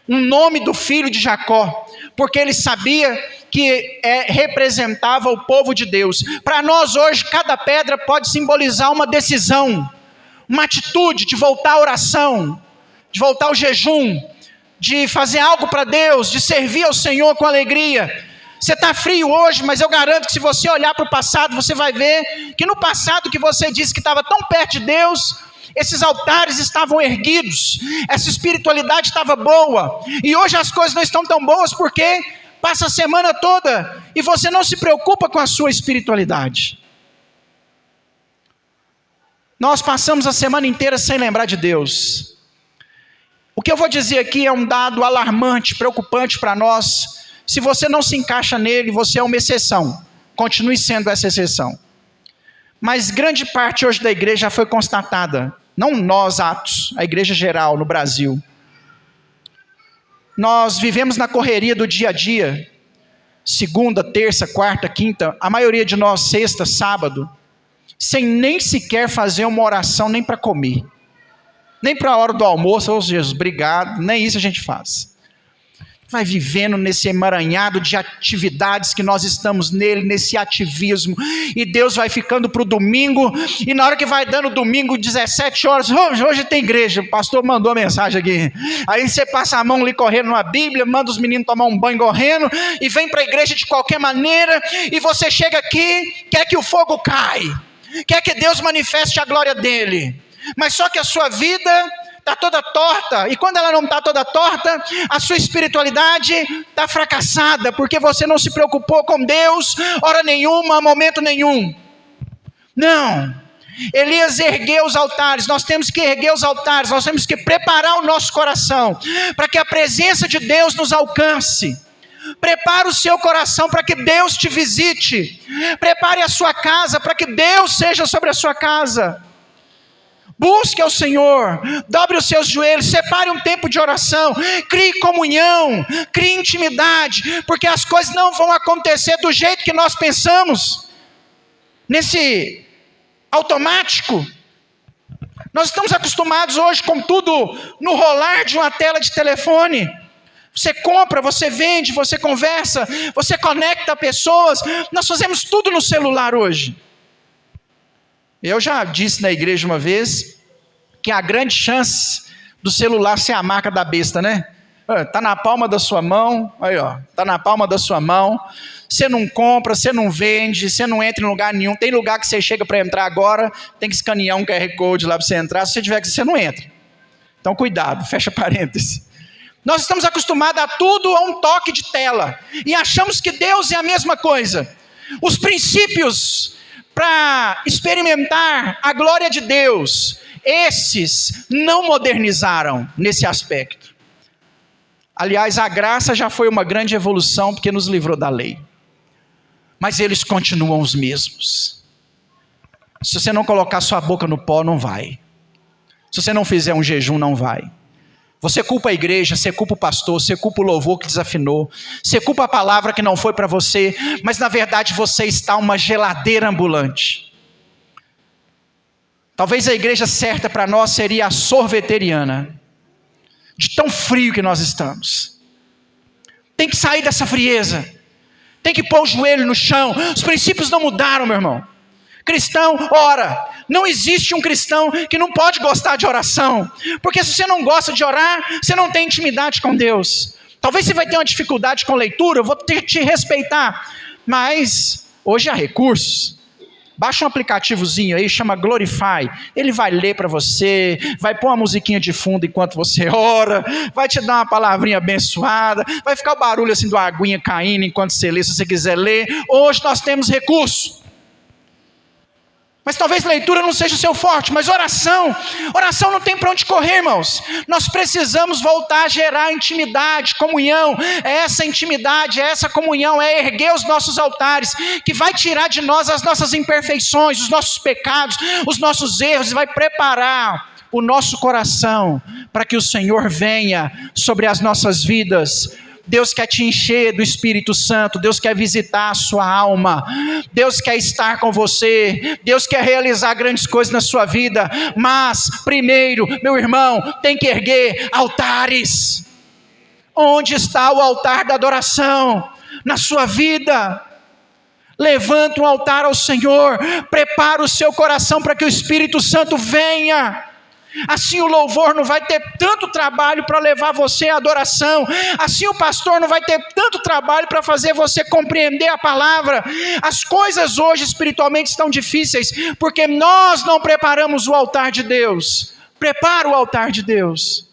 um nome do filho de Jacó, porque ele sabia que representava o povo de Deus. Para nós hoje, cada pedra pode simbolizar uma decisão, uma atitude de voltar à oração, de voltar ao jejum, de fazer algo para Deus, de servir ao Senhor com alegria. Você está frio hoje, mas eu garanto que se você olhar para o passado, você vai ver que no passado que você disse que estava tão perto de Deus, esses altares estavam erguidos, essa espiritualidade estava boa, e hoje as coisas não estão tão boas porque passa a semana toda e você não se preocupa com a sua espiritualidade. Nós passamos a semana inteira sem lembrar de Deus. O que eu vou dizer aqui é um dado alarmante, preocupante para nós. Se você não se encaixa nele, você é uma exceção. Continue sendo essa exceção. Mas grande parte hoje da igreja já foi constatada. Não nós, Atos, a igreja geral no Brasil. Nós vivemos na correria do dia a dia. Segunda, terça, quarta, quinta. A maioria de nós, sexta, sábado. Sem nem sequer fazer uma oração nem para comer. Nem para a hora do almoço. Oh, Jesus, obrigado. Nem isso a gente faz. Vai vivendo nesse emaranhado de atividades que nós estamos nele, nesse ativismo, e Deus vai ficando para o domingo, e na hora que vai dando domingo, 17 horas, hoje tem igreja, o pastor mandou a mensagem aqui, aí você passa a mão ali correndo na Bíblia, manda os meninos tomar um banho correndo, e vem para a igreja de qualquer maneira, e você chega aqui, quer que o fogo caia, quer que Deus manifeste a glória dele, mas só que a sua vida está toda torta, e quando ela não está toda torta, a sua espiritualidade está fracassada, porque você não se preocupou com Deus, hora nenhuma, momento nenhum. Não, Elias ergueu os altares, nós temos que erguer os altares, nós temos que preparar o nosso coração, para que a presença de Deus nos alcance. Prepare o seu coração para que Deus te visite, prepare a sua casa para que Deus seja sobre a sua casa. Busque ao Senhor, dobre os seus joelhos, separe um tempo de oração, crie comunhão, crie intimidade, porque as coisas não vão acontecer do jeito que nós pensamos, nesse automático. Nós estamos acostumados hoje com tudo no rolar de uma tela de telefone. Você compra, você vende, você conversa, você conecta pessoas, nós fazemos tudo no celular hoje. Eu já disse na igreja uma vez que a grande chance do celular ser a marca da besta, né? Está na palma da sua mão, aí ó, está na palma da sua mão, você não compra, você não vende, você não entra em lugar nenhum, tem lugar que você chega para entrar agora, tem que escanear um QR Code lá para você entrar, se você tiver que você não entra. Então cuidado, fecha parênteses. Nós estamos acostumados a tudo a um toque de tela, e achamos que Deus é a mesma coisa. Os princípios para experimentar a glória de Deus, esses não modernizaram nesse aspecto. Aliás, a graça já foi uma grande evolução, porque nos livrou da lei. Mas eles continuam os mesmos. Se você não colocar sua boca no pó, não vai. Se você não fizer um jejum, não vai. Você culpa a igreja, você culpa o pastor, você culpa o louvor que desafinou, você culpa a palavra que não foi para você, mas na verdade você está uma geladeira ambulante. Talvez a igreja certa para nós seria a sorveteriana, de tão frio que nós estamos. Tem que sair dessa frieza, tem que pôr o joelho no chão. Os princípios não mudaram, meu irmão. Cristão ora. Não existe um cristão que não pode gostar de oração, porque se você não gosta de orar, você não tem intimidade com Deus. Talvez você vai ter uma dificuldade com leitura, eu vou te respeitar, mas hoje há recursos. Baixa um aplicativozinho aí, chama Glorify, ele vai ler para você, vai pôr uma musiquinha de fundo enquanto você ora, vai te dar uma palavrinha abençoada, vai ficar o barulho assim do aguinha caindo enquanto você lê, se você quiser ler. Hoje nós temos recursos. Mas talvez leitura não seja o seu forte, mas oração não tem para onde correr, irmãos. Nós precisamos voltar a gerar intimidade, comunhão. É essa intimidade, é essa comunhão, é erguer os nossos altares, que vai tirar de nós as nossas imperfeições, os nossos pecados, os nossos erros, e vai preparar o nosso coração para que o Senhor venha sobre as nossas vidas. Deus quer te encher do Espírito Santo, Deus quer visitar a sua alma, Deus quer estar com você, Deus quer realizar grandes coisas na sua vida, mas primeiro, meu irmão, tem que erguer altares. Onde está o altar da adoração na sua vida? Levanta um altar ao Senhor, prepara o seu coração para que o Espírito Santo venha. Assim o louvor não vai ter tanto trabalho para levar você à adoração, assim o pastor não vai ter tanto trabalho para fazer você compreender a palavra. As coisas hoje espiritualmente estão difíceis, porque nós não preparamos o altar de Deus. Prepara o altar de Deus.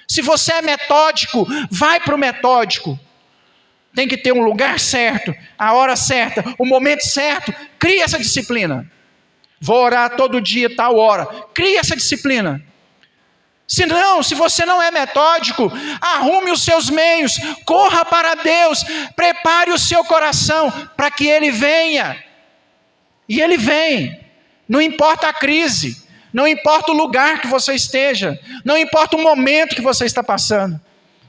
Se você é metódico, vai para o metódico. Tem que ter um lugar certo, a hora certa, o momento certo. Cria essa disciplina. Vou orar todo dia, tal hora. Crie essa disciplina. Se você não é metódico, arrume os seus meios, corra para Deus, prepare o seu coração para que Ele venha. E Ele vem. Não importa a crise, não importa o lugar que você esteja, não importa o momento que você está passando.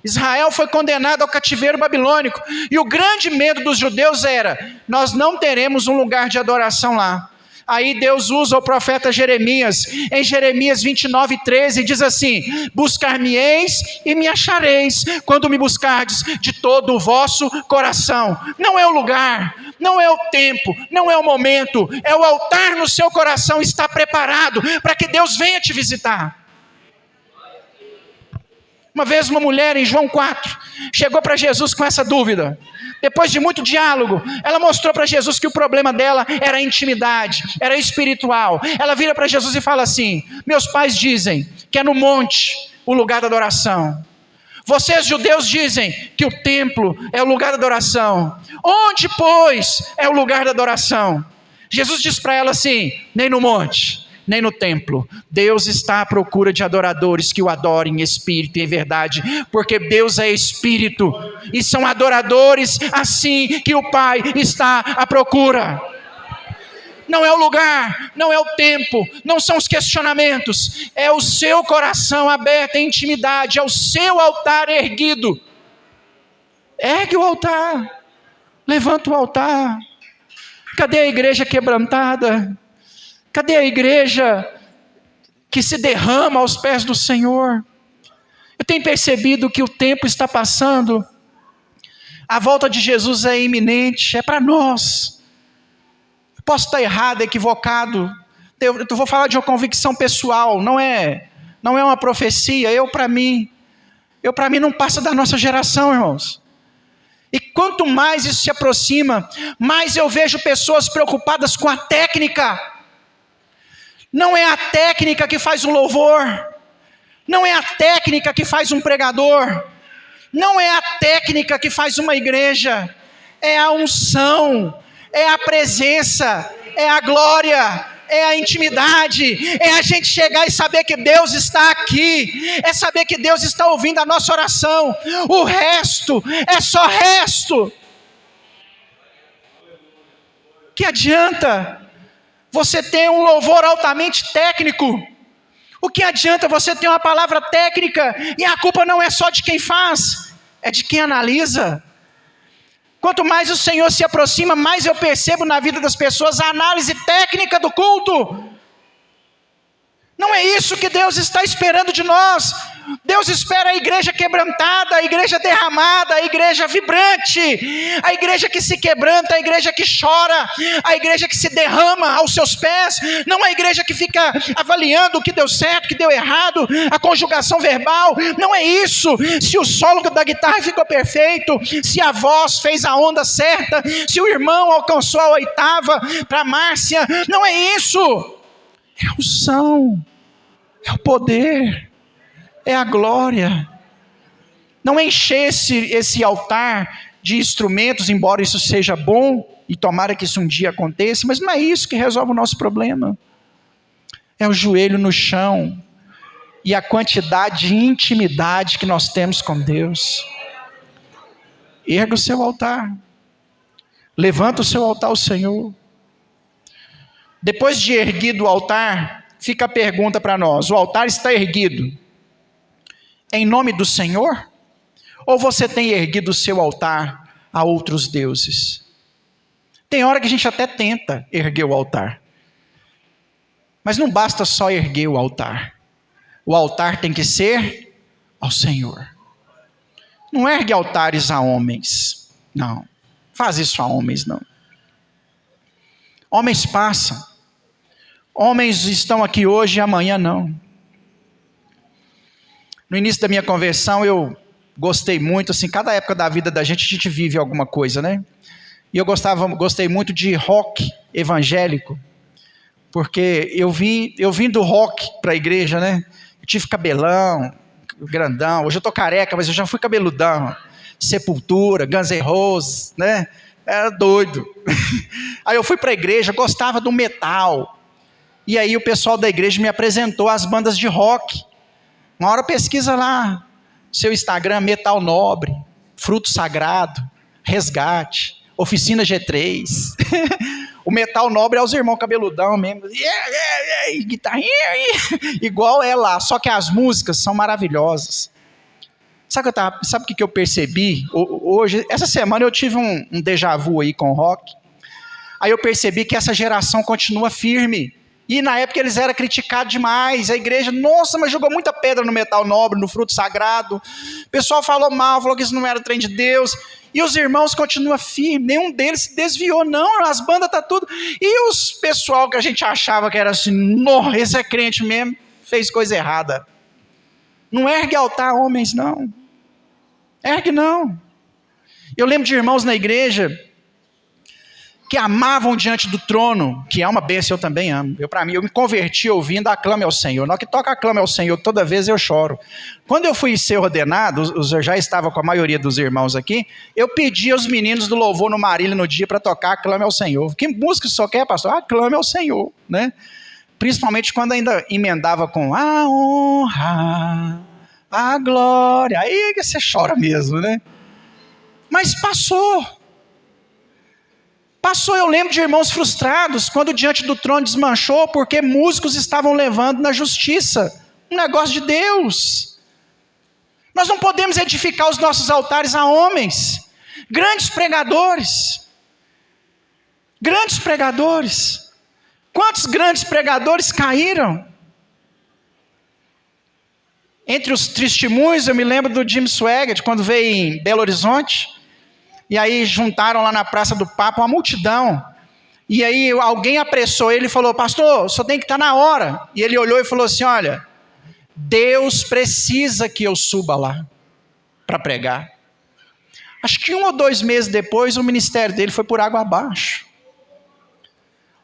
Israel foi condenado ao cativeiro babilônico, e o grande medo dos judeus era: nós não teremos um lugar de adoração lá. Aí Deus usa o profeta Jeremias, em Jeremias 29:13, diz assim: buscar-me-eis e me achareis, quando me buscardes de todo o vosso coração. Não é o lugar, não é o tempo, não é o momento, é o altar no seu coração, está preparado para que Deus venha te visitar. Uma vez uma mulher em João 4, chegou para Jesus com essa dúvida. Depois de muito diálogo, ela mostrou para Jesus que o problema dela era a intimidade, era espiritual. Ela vira para Jesus e fala assim: meus pais dizem que é no monte o lugar da adoração. Vocês judeus dizem que o templo é o lugar da adoração. Onde, pois, é o lugar da adoração? Jesus diz para ela assim: nem no monte, nem no templo. Deus está à procura de adoradores que o adorem em espírito e em verdade, porque Deus é espírito, e são adoradores assim que o Pai está à procura. não é o lugar, não é o tempo, não são os questionamentos, é o seu coração aberto em intimidade, é o seu altar erguido. Ergue o altar, levanta o altar. Cadê a igreja quebrantada? Cadê a igreja que se derrama aos pés do Senhor? Eu tenho percebido que o tempo está passando, a volta de Jesus é iminente, é para nós. Eu posso estar errado, equivocado, eu vou falar de uma convicção pessoal, não é uma profecia. Para mim não passa da nossa geração, irmãos. E quanto mais isso se aproxima, mais eu vejo pessoas preocupadas com a técnica. Não é a técnica que faz um louvor, não é a técnica que faz um pregador, não é a técnica que faz uma igreja, é a unção, é a presença, é a glória, é a intimidade, é a gente chegar e saber que Deus está aqui, é saber que Deus está ouvindo a nossa oração. O resto é só resto. Que adianta você ter um louvor altamente técnico? O que adianta você ter uma palavra técnica e a culpa não é só de quem faz, é de quem analisa? Quanto mais o Senhor se aproxima, mais eu percebo na vida das pessoas a análise técnica do culto. Não é isso que Deus está esperando de nós. Deus espera a igreja quebrantada, a igreja derramada, a igreja vibrante, a igreja que se quebranta, a igreja que chora, a igreja que se derrama aos seus pés, não a igreja que fica avaliando o que deu certo, o que deu errado, a conjugação verbal. Não é isso. Se o solo da guitarra ficou perfeito, se a voz fez a onda certa, se o irmão alcançou a oitava para a Márcia, não é isso. É a unção, é o poder, é a glória. Não é encher esse altar de instrumentos, embora isso seja bom, e tomara que isso um dia aconteça, mas não é isso que resolve o nosso problema. É o joelho no chão e a quantidade de intimidade que nós temos com Deus. Erga o seu altar, levanta o seu altar ao Senhor. Depois de erguido o altar, fica a pergunta para nós: o altar está erguido em nome do Senhor? Ou você tem erguido o seu altar a outros deuses? Tem hora que a gente até tenta erguer o altar, mas não basta só erguer o altar. O altar tem que ser ao Senhor. Não ergue altares a homens, não. Faz isso a homens, não. Homens passam. Homens estão aqui hoje e amanhã não. No início da minha conversão eu gostei muito, assim, cada época da vida da gente a gente vive alguma coisa, né? E eu gostei muito de rock evangélico, porque eu vim do rock para a igreja, né? Eu tive cabelão, grandão, hoje eu tô careca, mas eu já fui cabeludão. Sepultura, Guns N' Roses, né? Era doido. Aí eu fui para a igreja, gostava do metal. E aí o pessoal da igreja me apresentou as bandas de rock. Uma hora pesquisa lá, seu Instagram, Metal Nobre, Fruto Sagrado, Resgate, Oficina G3. O Metal Nobre é os irmãos cabeludão mesmo, guitarrinha, igual é lá, só que as músicas são maravilhosas. Sabe o que eu percebi? Hoje, essa semana eu tive um déjà vu aí com o rock. Aí eu percebi que essa geração continua firme. E na época eles eram criticados demais, a igreja, nossa, mas jogou muita pedra no Metal Nobre, no Fruto Sagrado, o pessoal falou mal, falou que isso não era trem de Deus, e os irmãos continuam firmes, nenhum deles se desviou, não, as bandas tá tudo, e os pessoal que a gente achava que era assim, não, esse é crente mesmo, fez coisa errada. Não ergue altar homens, não, ergue não. Eu lembro de irmãos na igreja que amavam diante do trono, que é uma bênção, eu também amo. Eu me converti ouvindo Aclame ao Senhor. Na hora que toca Aclame ao Senhor, toda vez eu choro. Quando eu fui ser ordenado, eu já estava com a maioria dos irmãos aqui, eu pedi aos meninos do louvor no Marília no dia para tocar Aclame ao Senhor. Que música só quer, pastor? Aclame ao Senhor, né? Principalmente quando ainda emendava com a honra, a glória. Aí que você chora mesmo, né? Mas passou. Passou, eu lembro de irmãos frustrados, quando diante do trono desmanchou, porque músicos estavam levando na justiça um negócio de Deus. Nós não podemos edificar os nossos altares a homens. Grandes pregadores. Quantos grandes pregadores caíram? Entre os testemunhos, eu me lembro do Jim Swaggart, quando veio em Belo Horizonte, e aí juntaram lá na Praça do Papa uma multidão, e aí alguém apressou ele e falou: pastor, só tem que estar na hora. E ele olhou e falou assim: olha, Deus precisa que eu suba lá para pregar. Acho que 1 ou 2 meses depois, o ministério dele foi por água abaixo.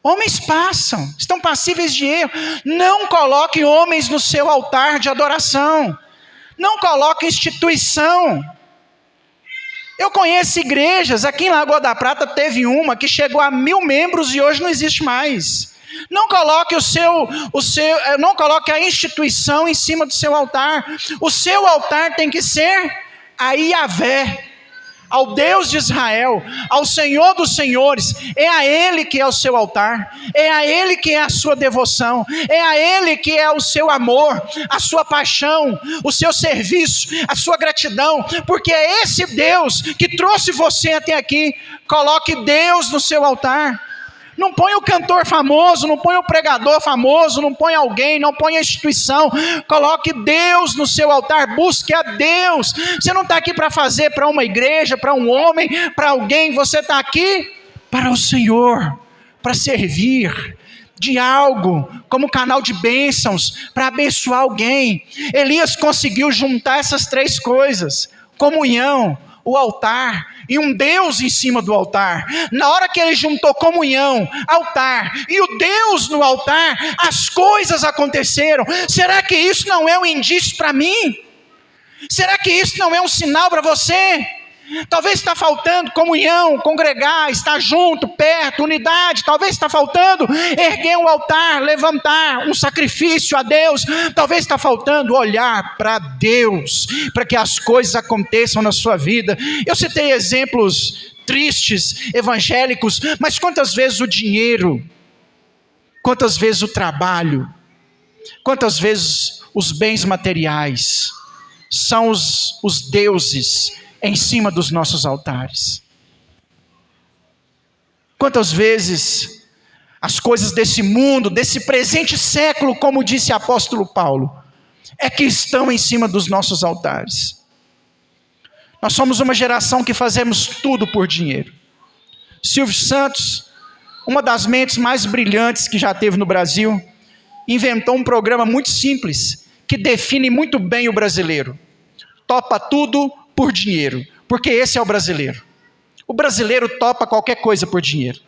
Homens passam, estão passíveis de erro. Não coloque homens no seu altar de adoração. Não coloque instituição. Eu conheço igrejas, aqui em Lagoa da Prata teve uma que chegou a 1000 membros e hoje não existe mais. Não coloque não coloque a instituição em cima do seu altar. O seu altar tem que ser a Yahvé, ao Deus de Israel, ao Senhor dos senhores. É a Ele que é o seu altar, é a Ele que é a sua devoção, é a Ele que é o seu amor, a sua paixão, o seu serviço, a sua gratidão, porque é esse Deus que trouxe você até aqui. Coloque Deus no seu altar. Não põe o cantor famoso, não põe o pregador famoso, não põe alguém, não põe a instituição. Coloque Deus no seu altar, busque a Deus. Você não está aqui para fazer para uma igreja, para um homem, para alguém. Você está aqui para o Senhor, para servir de algo, como canal de bênçãos, para abençoar alguém. Elias conseguiu juntar essas 3 coisas: comunhão, o altar e um Deus em cima do altar. Na hora que ele juntou comunhão, altar e o Deus no altar, as coisas aconteceram. Será que isso não é um indício para mim? Será que isso não é um sinal para você? Talvez está faltando comunhão, congregar, estar junto, perto, unidade. Talvez está faltando erguer um altar, levantar um sacrifício a Deus. Talvez está faltando olhar para Deus, para que as coisas aconteçam na sua vida. Eu citei exemplos tristes, evangélicos, mas quantas vezes o dinheiro, quantas vezes o trabalho, quantas vezes os bens materiais são os deuses em cima dos nossos altares? Quantas vezes as coisas desse mundo, desse presente século, como disse o apóstolo Paulo, é que estão em cima dos nossos altares? Nós somos uma geração que fazemos tudo por dinheiro. Silvio Santos, uma das mentes mais brilhantes que já teve no Brasil, inventou um programa muito simples, que define muito bem o brasileiro: topa tudo por dinheiro, porque esse é o brasileiro. O brasileiro topa qualquer coisa por dinheiro.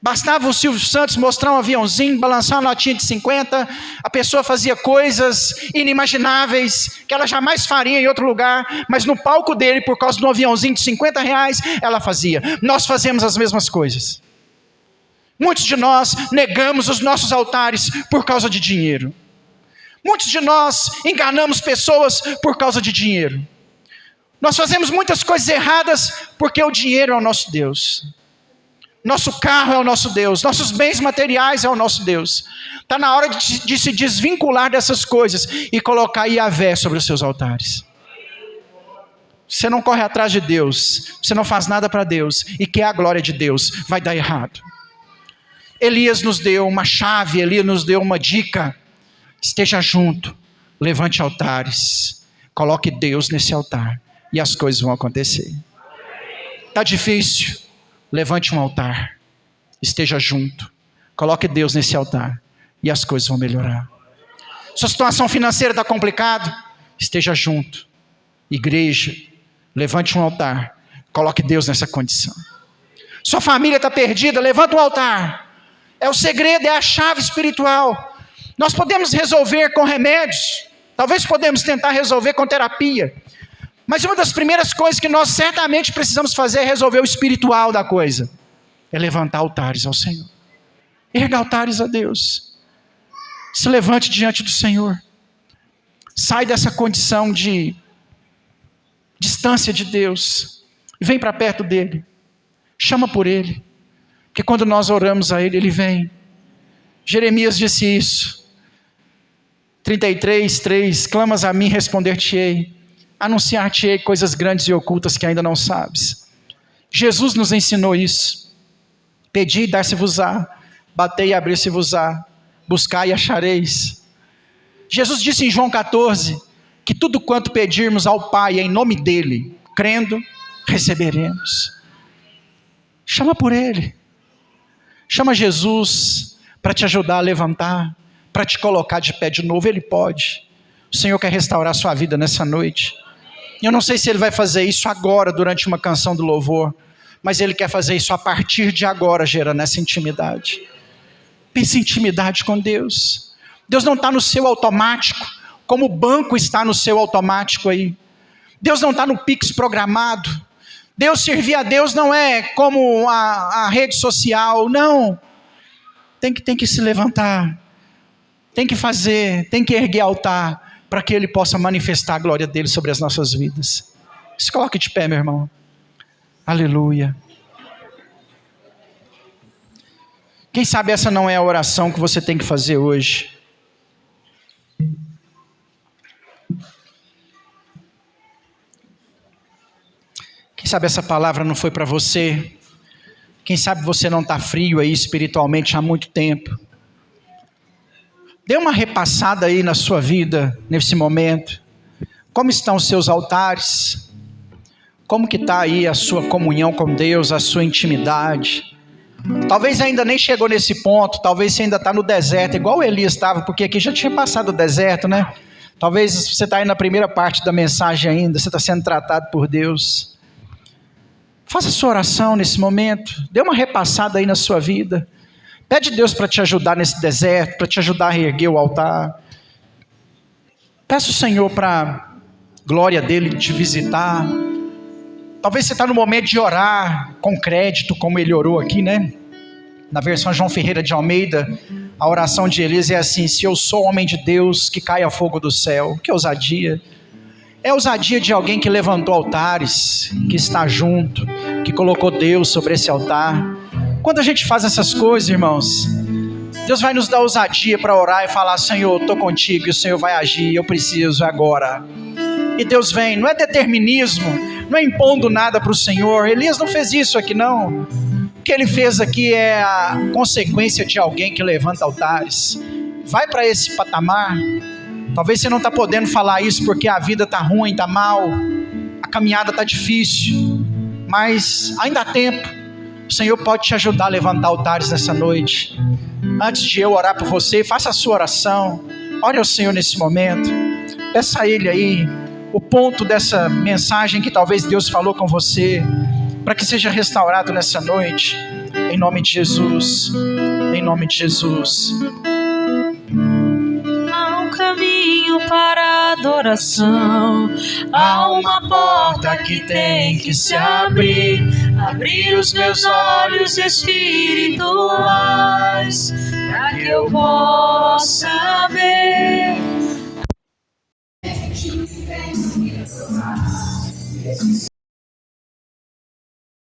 Bastava o Silvio Santos mostrar um aviãozinho, balançar uma notinha de 50, a pessoa fazia coisas inimagináveis, que ela jamais faria em outro lugar, mas no palco dele, por causa de um aviãozinho de 50 reais, ela fazia. Nós fazemos as mesmas coisas. Muitos de nós negamos os nossos altares por causa de dinheiro. Muitos de nós enganamos pessoas por causa de dinheiro. Nós fazemos muitas coisas erradas porque o dinheiro é o nosso Deus. Nosso carro é o nosso Deus. Nossos bens materiais é o nosso Deus. Está na hora de se desvincular dessas coisas e colocar Yahvé sobre os seus altares. Você não corre atrás de Deus, você não faz nada para Deus e quer a glória de Deus, vai dar errado. Elias nos deu uma chave, Elias nos deu uma dica: esteja junto, levante altares, coloque Deus nesse altar e as coisas vão acontecer. Está difícil? Levante um altar, esteja junto, coloque Deus nesse altar e as coisas vão melhorar. Sua situação financeira está complicada? Esteja junto, igreja, levante um altar, coloque Deus nessa condição. Sua família está perdida? Levanta um altar. É o segredo, é a chave espiritual. Nós podemos resolver com remédios, talvez podemos tentar resolver com terapia, mas uma das primeiras coisas que nós certamente precisamos fazer é resolver o espiritual da coisa. É levantar altares ao Senhor. Erga altares a Deus. Se levante diante do Senhor. Sai dessa condição de distância de Deus. Vem para perto dEle. Chama por Ele, porque quando nós oramos a Ele, Ele vem. Jeremias disse isso, 33:3, clamas a mim, responder-te-ei, anunciar-te-ei coisas grandes e ocultas que ainda não sabes. Jesus nos ensinou isso. Pedi e dar-se-vos-á, batei e abrir-se-vos-á, buscai e achareis. Jesus disse em João 14, que tudo quanto pedirmos ao Pai em nome dEle, crendo, receberemos. Chama por Ele, chama Jesus para te ajudar a levantar, para te colocar de pé de novo. Ele pode. O Senhor quer restaurar a sua vida nessa noite. Eu não sei se Ele vai fazer isso agora, durante uma canção do louvor, mas Ele quer fazer isso a partir de agora, gerando essa intimidade. Pense em intimidade com Deus. Deus não está no seu automático, como o banco está no seu automático aí. Deus não está no Pix programado. Deus, servir a Deus não é como a rede social, não. Tem que se levantar, tem que fazer, tem que erguer altar, para que Ele possa manifestar a glória dEle sobre as nossas vidas. Se coloque de pé, meu irmão. Aleluia. Quem sabe essa não é a oração que você tem que fazer hoje. Quem sabe essa palavra não foi para você. Quem sabe você não está frio aí espiritualmente há muito tempo. Dê uma repassada aí na sua vida, nesse momento. Como estão os seus altares? Como que está aí a sua comunhão com Deus, a sua intimidade? Talvez ainda nem chegou nesse ponto, talvez você ainda está no deserto, igual Elias estava, porque aqui já tinha passado o deserto, né? Talvez você está aí na primeira parte da mensagem ainda, você está sendo tratado por Deus. Faça sua oração nesse momento, dê uma repassada aí na sua vida. Pede a Deus para te ajudar nesse deserto, para te ajudar a reerguer o altar. Peça o Senhor para a glória dEle te visitar. Talvez você está no momento de orar com crédito, como ele orou aqui, né? Na versão João Ferreira de Almeida, a oração de Elias é assim: se eu sou homem de Deus, que caia fogo do céu. Que ousadia! É a ousadia de alguém que levantou altares, que está junto, que colocou Deus sobre esse altar. Quando a gente faz essas coisas, irmãos, Deus vai nos dar ousadia para orar e falar: Senhor, estou contigo, e o Senhor vai agir, eu preciso agora. E Deus vem, não é determinismo, não é impondo nada para o Senhor. Elias não fez isso aqui não. O que ele fez aqui é a consequência de alguém que levanta altares. Vai para esse patamar. Talvez você não está podendo falar isso porque a vida está ruim, está mal, a caminhada está difícil, mas ainda há tempo. O Senhor pode te ajudar a levantar altares nessa noite. Antes de eu orar por você, faça a sua oração. Ore ao Senhor nesse momento. Peça a Ele aí o ponto dessa mensagem que talvez Deus falou com você, para que seja restaurado nessa noite. Em nome de Jesus. Em nome de Jesus. Caminho para a adoração, há uma porta que tem que se abrir os meus olhos espirituais, para que eu possa ver.